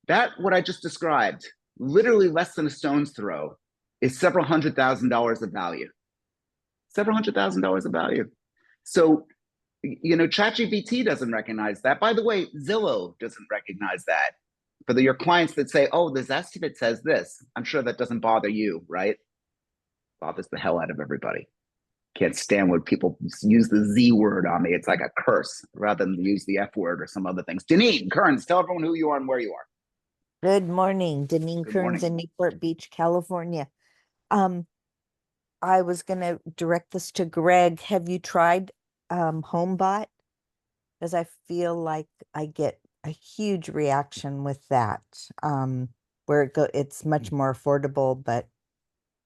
What I just described, literally less than a stone's throw, is several $100,000 of value. Several $100,000 of value. So, you know, ChatGPT doesn't recognize that. By the way, Zillow doesn't recognize that. For your clients that say, oh, this estimate says this, I'm sure that doesn't bother you, right? Bothers the hell out of everybody. Can't stand when people use the Z word on me. It's like a curse rather than use the F word or some other things. Deneen Kearns, tell everyone who you are and where you are. Good morning, Deneen Kearns in Newport Beach, California. I was going to direct this to Greg. Have you tried HomeBot? Because I feel like I get a huge reaction with that, where it's much more affordable, but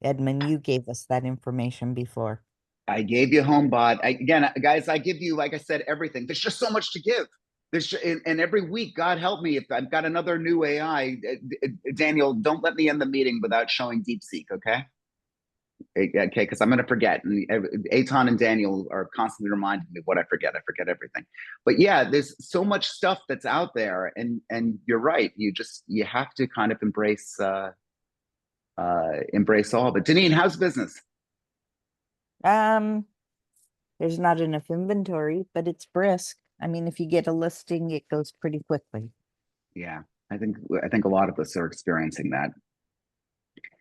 Edmund, you gave us that information before. I gave you HomeBot. Again, guys, I give you, like I said, everything. There's just so much to give. And every week, God help me if I've got another new AI. Daniel, don't let me end the meeting without showing DeepSeek, okay? Okay, because I'm going to forget. And Eitan and Daniel are constantly reminding me what I forget. I forget everything. But yeah, there's so much stuff that's out there, and you're right. You have to kind of embrace all of it. Deneen, how's business? There's not enough inventory, but it's brisk. I mean, if you get a listing, it goes pretty quickly. Yeah, I think a lot of us are experiencing that.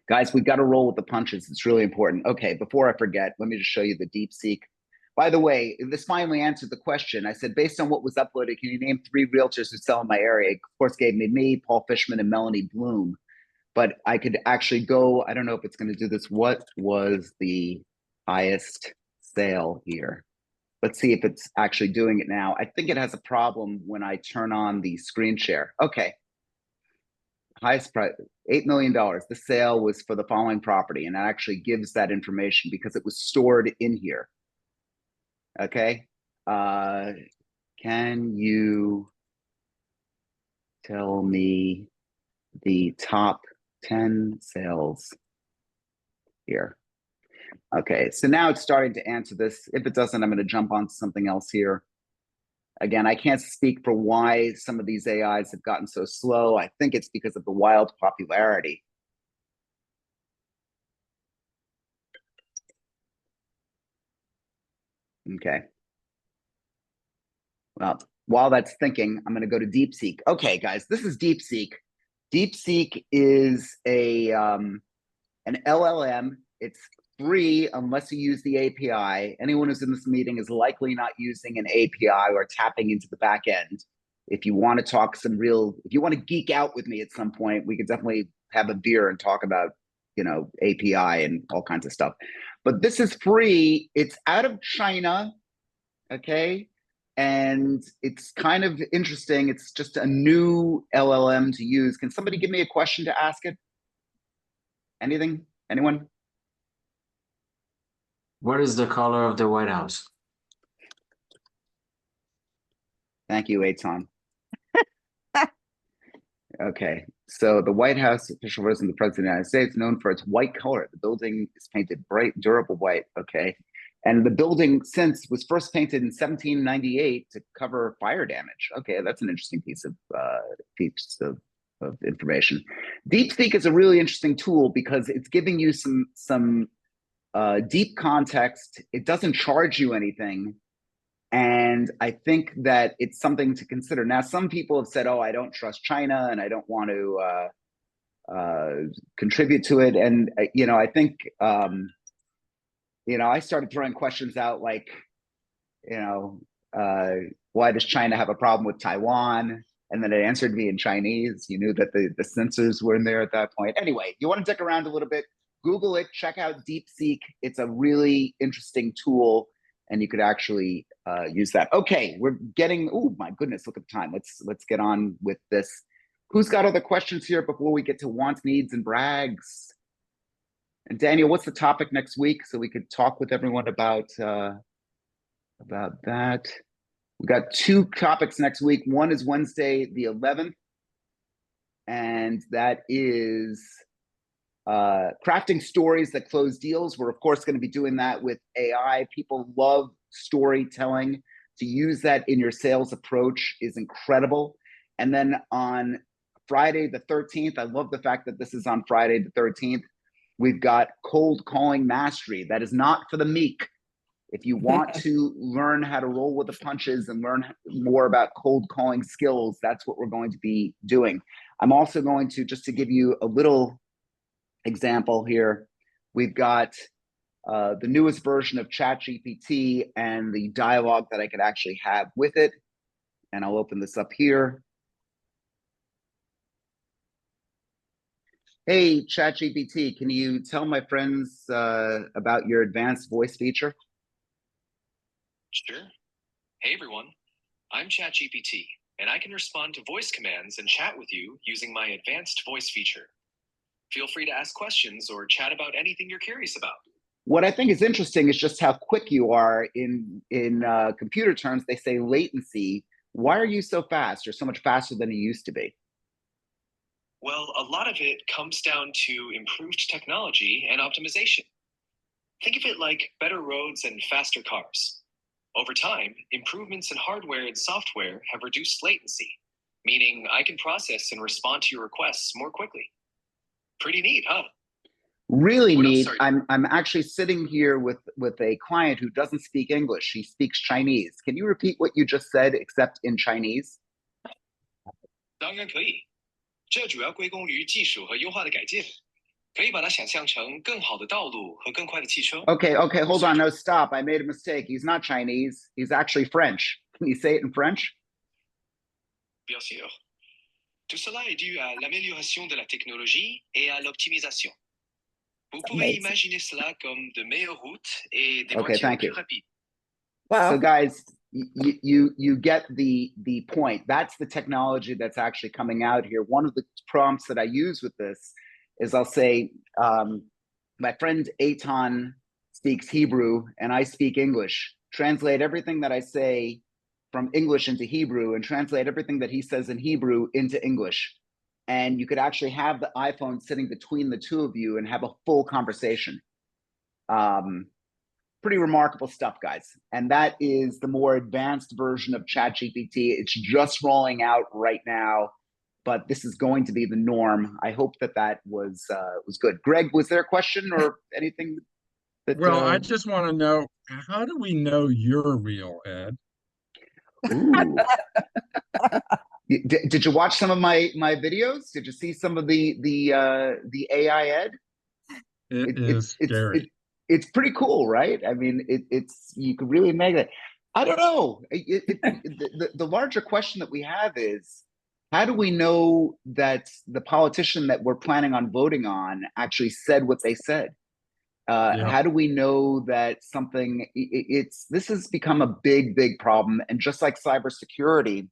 Guys, we've got to roll with the punches. It's really important. Okay, before I forget, let me just show you the DeepSeek. By the way, this finally answered the question. I said, based on what was uploaded, can you name 3 realtors who sell in my area? Of course, gave me, Paul Fishman, and Melanie Bloom. But I could actually go, I don't know if it's going to do this. What was the highest sale here? Let's see if it's actually doing it now. I think it has a problem when I turn on the screen share. Okay. Highest price, $8 million. The sale was for the following property, and it actually gives that information because it was stored in here. Okay. Can you tell me the top 10 sales here? Okay, so now it's starting to answer this. If it doesn't, I'm going to jump on to something else here. Again, I can't speak for why some of these AIs have gotten so slow. I think it's because of the wild popularity. Okay. Well, while that's thinking, I'm going to go to DeepSeek. Okay, guys, this is DeepSeek. DeepSeek is an LLM. It's free unless you use the API. Anyone who's in this meeting is likely not using an API or tapping into the back end. If you want to talk if you want to geek out with me at some point, we could definitely have a beer and talk about, API and all kinds of stuff. But this is free. It's out of China, okay? And it's kind of interesting. It's just a new LLM to use. Can somebody give me a question to ask it? Anything? Anyone? What is the color of the White House? Thank you, Eitan. Okay, so the White House official residence of the President of the United States, known for its white color. The building is painted bright, durable white. Okay, and the building since was first painted in 1798 to cover fire damage. Okay, that's an interesting piece of information. DeepSeek is a really interesting tool because it's giving you some deep context. It doesn't charge you anything. And I think that it's something to consider. Now, some people have said, oh, I don't trust China and I don't want to contribute to it. And, I think, I started throwing questions out like, why does China have a problem with Taiwan? And then it answered me in Chinese. You knew that the censors were in there at that point. Anyway, you want to dick around a little bit, Google it, check out DeepSeek. It's a really interesting tool, and you could actually use that. Okay, we're getting, oh my goodness, look at the time. Let's get on with this. Who's got other questions here before we get to wants, needs, and brags? And Daniel, what's the topic next week so we could talk with everyone about that? We've got 2 topics next week. One is Wednesday, the 11th, and that is crafting stories that close deals. We're of course going to be doing that with AI. People love storytelling. To use that in your sales approach is incredible. And then on Friday the 13th, I love the fact that this is on Friday the 13th, we've got cold calling mastery. That is not for the meek. If you want to learn how to roll with the punches and learn more about cold calling skills, that's what we're going to be doing. I'm also going to, just to give you a little example here, we've got the newest version of ChatGPT and the dialogue that I could actually have with it. And I'll open this up here. Hey, ChatGPT, can you tell my friends about your advanced voice feature? Sure. Hey, everyone. I'm ChatGPT, and I can respond to voice commands and chat with you using my advanced voice feature. Feel free to ask questions or chat about anything you're curious about. What I think is interesting is just how quick you are in computer terms. They say latency. Why are you so fast, or so much faster than you used to be? Well, a lot of it comes down to improved technology and optimization. Think of it like better roads and faster cars. Over time, improvements in hardware and software have reduced latency, meaning I can process and respond to your requests more quickly. Pretty neat, huh? Really What else neat. are you- I'm actually sitting here with a client who doesn't speak English. He speaks Chinese. Can you repeat what you just said, except in Chinese? 当然可以，这主要归功于技术和优化的改进，可以把它想象成更好的道路和更快的汽车。 Okay, hold on. No, stop. I made a mistake. He's not Chinese. He's actually French. Can you say it in French? Bien sûr. Tout cela est dû à l'amélioration de la technologie et à l'optimisation. Vous pouvez Amazing. imaginer cela comme de meilleures routes et des Okay, voitures thank plus you. rapides. Wow. So guys, you get the point. That's the technology that's actually coming out here. One of the prompts that I use with this is I'll say, my friend Eitan speaks Hebrew and I speak English. Translate everything that I say from English into Hebrew and translate everything that he says in Hebrew into English. And you could actually have the iPhone sitting between the two of you and have a full conversation. Pretty remarkable stuff, guys. And that is the more advanced version of ChatGPT. It's just rolling out right now, but this is going to be the norm. I hope that was good. Greg, was there a question or anything that? Well, I just want to know, how do we know you're real, Ed? Ooh. Did you watch some of my videos? Did you see some of the AI Ed? It is scary. It's pretty cool, right? I mean, it's you could really make it. I don't know. The larger question that we have is, how do we know that the politician that we're planning on voting on actually said what they said? Yeah. How do we know that something? This has become a big problem, and just like cybersecurity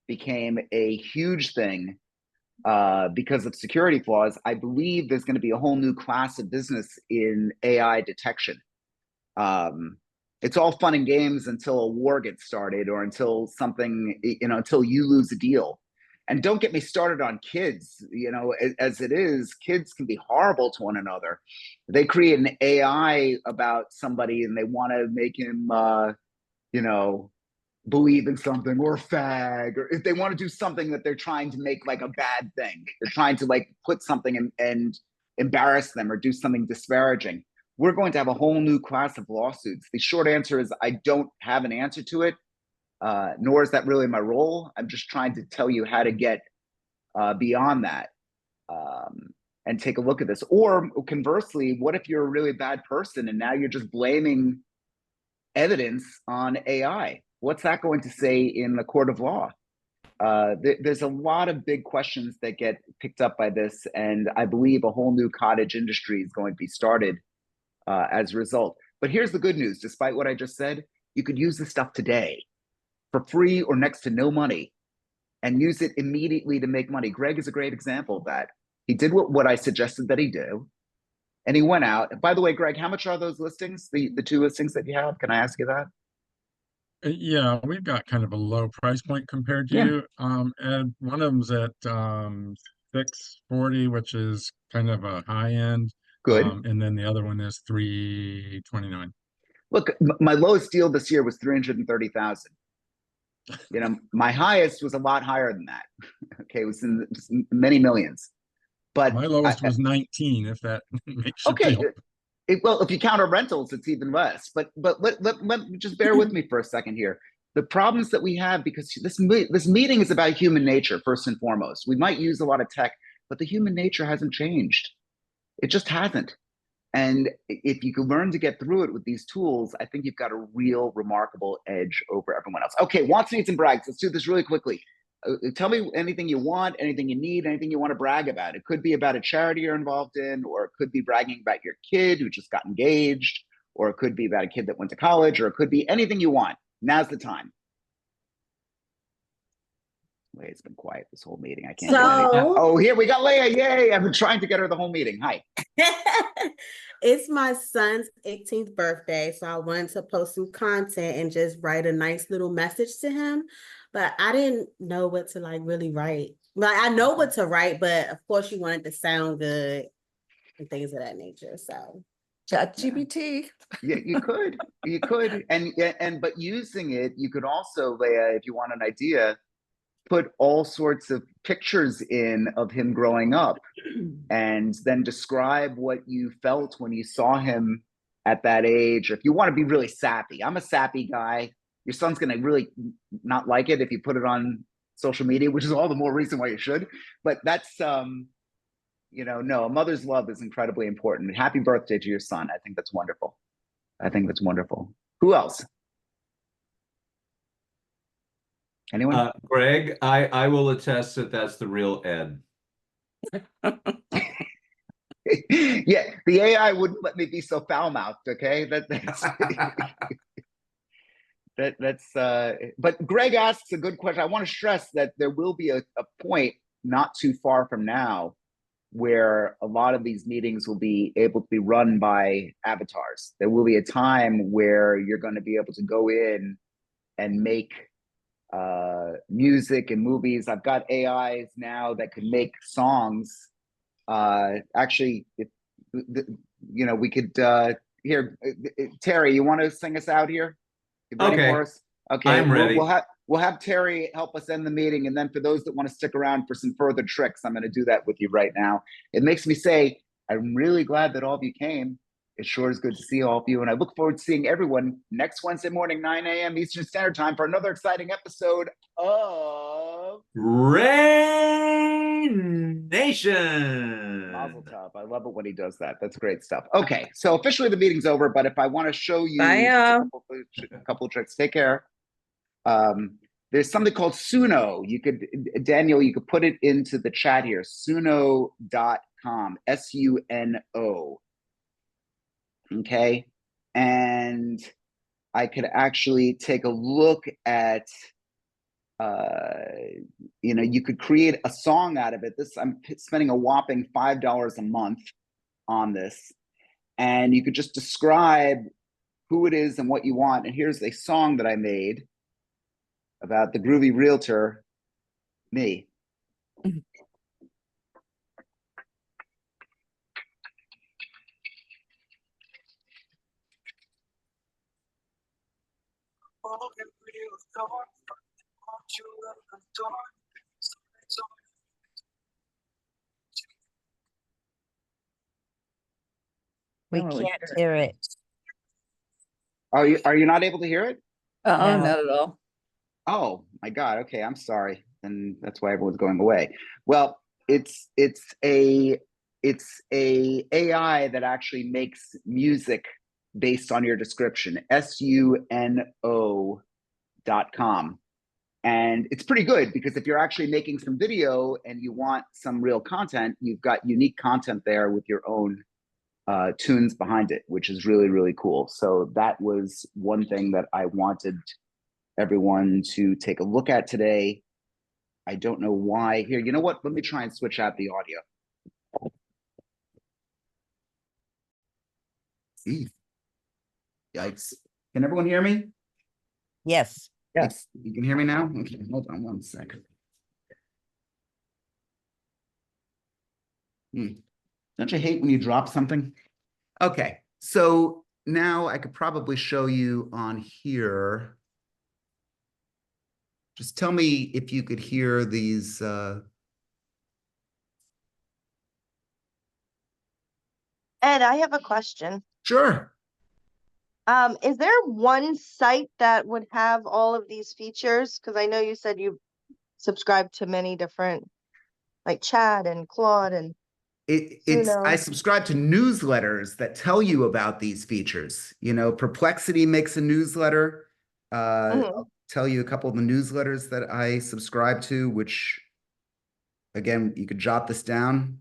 became a huge thing because of security flaws, I believe there's going to be a whole new class of business in AI detection. It's all fun and games until a war gets started, or until something, until you lose a deal. And don't get me started on kids. As it is, kids can be horrible to one another. They create an AI about somebody and they want to make him, believe in something, or fag, or if they want to do something that they're trying to make like a bad thing. They're trying to like put something and embarrass them or do something disparaging. We're going to have a whole new class of lawsuits. The short answer is I don't have an answer to it, nor is that really my role. I'm just trying to tell you how to get beyond that and take a look at this. Or conversely, what if you're a really bad person and now you're just blaming evidence on AI? What's that going to say in the court of law? There's a lot of big questions that get picked up by this, and I believe a whole new cottage industry is going to be started as a result. But here's the good news. Despite what I just said, you could use this stuff today for free or next to no money and use it immediately to make money. Greg is a great example of that. He did what I suggested that he do, and he went out. By the way, Greg, how much are those listings, the two listings that you have? Can I ask you that? Yeah, we've got kind of a low price point compared to you. And one of them's at 640, which is kind of a high end. Good. And then the other one is 329. Look, my lowest deal this year was 330,000. My highest was a lot higher than that. Okay, it was in many millions. But my lowest was 19, if that makes you okay. feel. Well, if you count our rentals, it's even less. But let just bear with me for a second here. The problems that we have, because this meeting is about human nature first and foremost. We might use a lot of tech, but the human nature hasn't changed. It just hasn't. And if you can learn to get through it with these tools, I think you've got a real remarkable edge over everyone else. Okay, wants, needs, and brags. Let's do this really quickly. Tell me anything you want, anything you need, anything you want to brag about. It could be about a charity you're involved in, or it could be bragging about your kid who just got engaged, or it could be about a kid that went to college, or it could be anything you want. Now's the time. Leia's been quiet this whole meeting. I can't get any. So Oh, here we got Leia. Yay. I've been trying to get her the whole meeting. Hi. it's my son's 18th birthday, so I wanted to post some content and just write a nice little message to him, but I didn't know what to like really write. Like I know what to write, but of course you want it to sound good and things of that nature. So ChatGPT. Yeah, you could, and but using it, you could also, Leia, if you want an idea, put all sorts of pictures in of him growing up, and then describe what you felt when you saw him at that age. If you want to be really sappy, I'm a sappy guy. Your son's gonna really not like it if you put it on social media, which is all the more reason why you should. But that's no, a mother's love is incredibly important. Happy birthday to your son. I think that's wonderful. I think that's wonderful. Who else? Anyone? Greg, I will attest that that's the real Ed. Yeah, the AI wouldn't let me be so foul-mouthed, okay? That's but Greg asks a good question. I want to stress that there will be a point not too far from now where a lot of these meetings will be able to be run by avatars. There will be a time where you're going to be able to go in and make music and movies. I've got AIs now that can make songs. Actually, we could here. Terry, you want to sing us out here? You ready for us? Okay, I'm ready. We'll have Terry help us end the meeting, and then for those that want to stick around for some further tricks, I'm going to do that with you right now. It makes me say, I'm really glad that all of you came. It sure is good to see all of you, and I look forward to seeing everyone next Wednesday morning, 9 a.m. Eastern Standard Time, for another exciting episode of Rain Nation. Mazel Tov. I love it when he does that. That's great stuff. Okay, so officially the meeting's over, but if I want to show you a couple of tricks, take care. There's something called Suno. Daniel, you could put it into the chat here, suno.com, SUNO. Okay, and I could actually take a look at, you could create a song out of it. I'm spending a whopping $5 a month on this, and you could just describe who it is and what you want. And here's a song that I made about the groovy realtor, me. We Can't really can't hear hear it. Are you not able to hear it? No. No. Not at all. Oh my God. Okay, I'm sorry. And that's why everyone's going away. Well, it's a AI that actually makes music based on your description, suno.com. And it's pretty good because if you're actually making some video and you want some real content, you've got unique content there with your own tunes behind it, which is really, really cool. So that was one thing that I wanted everyone to take a look at today. I don't know why. Here, you know what? Let me try and switch out the audio. Yikes. Can everyone hear me? Yes. Yes. You can hear me now? Okay, hold on one second. Don't you hate when you drop something? Okay, so now I could probably show you on here. Just tell me if you could hear these. Ed, I have a question. Sure. Is there one site that would have all of these features? Because I know you said you subscribe to many different, like Chat and Claude and I subscribe to newsletters that tell you about these features. Perplexity makes a newsletter. I'll tell you a couple of the newsletters that I subscribe to, which, again, you could jot this down.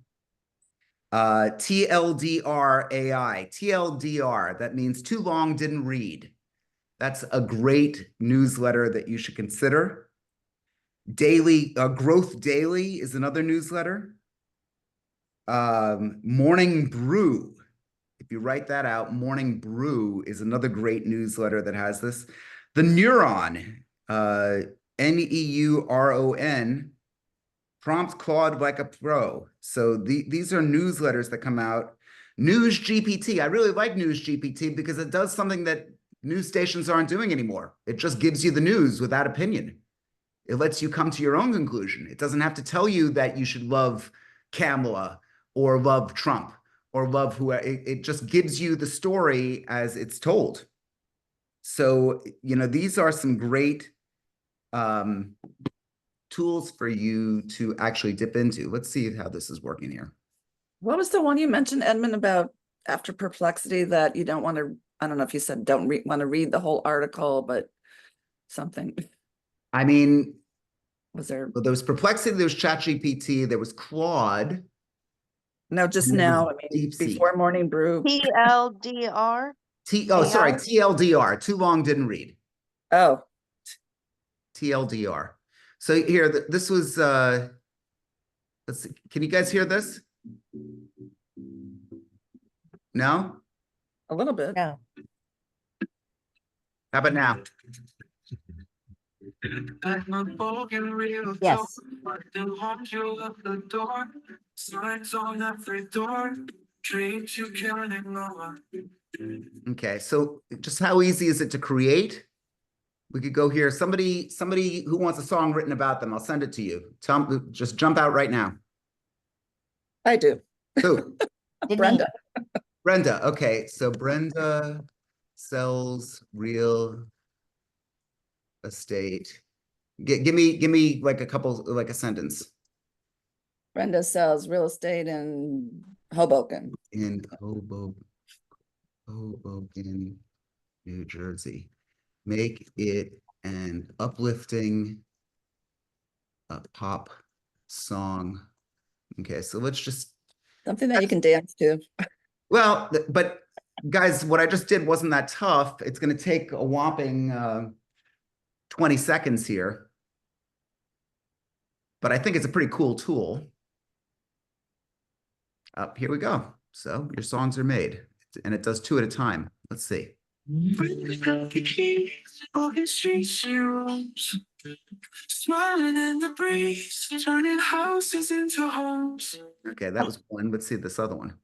TLDR AI. TLDR, that means too long, didn't read. That's a great newsletter that you should consider. Daily Growth Daily is another newsletter. Morning Brew. If you write that out, Morning Brew is another great newsletter that has this. The Neuron, Neuron, prompt Claude like a pro. So these are newsletters that come out. News GPT. I really like News GPT because it does something that news stations aren't doing anymore. It just gives you the news without opinion. It lets you come to your own conclusion. It doesn't have to tell you that you should love Kamala or love Trump or love whoever. It just gives you the story as it's told. So, these are some great tools for you to actually dip into. Let's see how this is working here. What was the one you mentioned, Edmund, about after Perplexity that you don't want to, I don't know if you said don't want to read the whole article, but something. I mean, was there? Well, there was Perplexity, there was ChatGPT, there was Claude. No, just now, I mean, before Morning Brew. TLDR? Sorry, TLDR. Too long, didn't read. Oh. TLDR. So here, this was, let's see, can you guys hear this? No? A little bit. No. How about now? Yes. Okay, so just how easy is it to create? We could go here. Somebody who wants a song written about them, I'll send it to you. Just jump out right now. I do. Who? Brenda. Brenda. Okay, so Brenda sells real estate. Give me like a couple, like a sentence. Brenda sells real estate in Hoboken. In Hoboken, New Jersey. Make it an uplifting pop song. Okay, so let's just something that you can dance to. Well, but guys, what I just did wasn't that tough. It's going to take a whopping 20 seconds here. But I think it's a pretty cool tool. Here we go. So your songs are made, and it does 2 at a time. Let's see. Smiling in the breeze, turning houses into homes. Okay, that was one. Let's see this other one.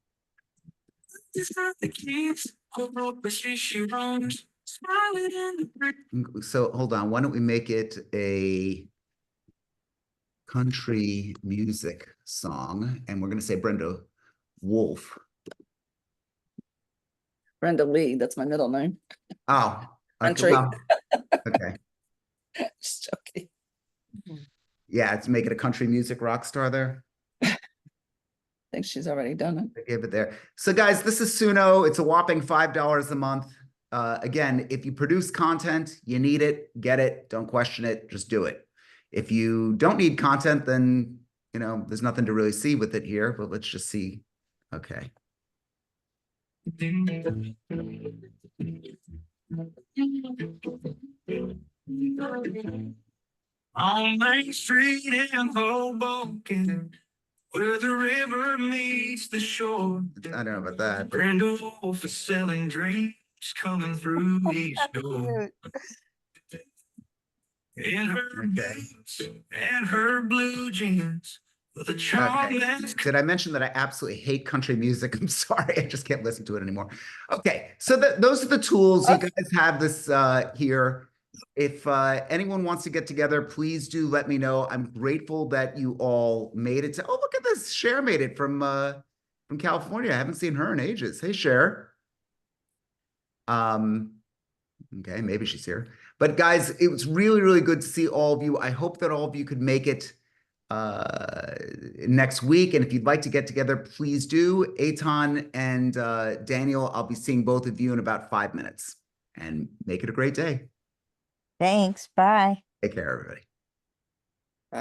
So hold on. Why don't we make it a country music song? And we're going to say Brenda Wolf. Brenda Lee, that's my middle name. Oh, country. Well, okay. Just joking. Yeah, to make it a country music rock star there. I think she's already done it. I gave it there. So guys, this is Suno. It's a whopping $5 a month. Again, if you produce content, you need it, get it, don't question it, just do it. If you don't need content, then, there's nothing to really see with it here, but let's just see. Okay. On Main Street in Hoboken, where the river meets the shore. I don't know about that. Brenda Wolf is selling dreams coming through each door. In her boots and her blue jeans. Okay. Did I mention that I absolutely hate country music? I'm sorry, I just can't listen to it anymore. Okay, so those are the tools. You guys have this here. If anyone wants to get together, please do let me know. I'm grateful that you all made it to, oh, look at this. Cher made it from California. I haven't seen her in ages. Hey, Cher. Okay, maybe she's here. But guys, it was really, really good to see all of you. I hope that all of you could make it next week. And if you'd like to get together, please do. Eitan and Daniel, I'll be seeing both of you in about 5 minutes. And make it a great day. Thanks. Bye. Take care, everybody.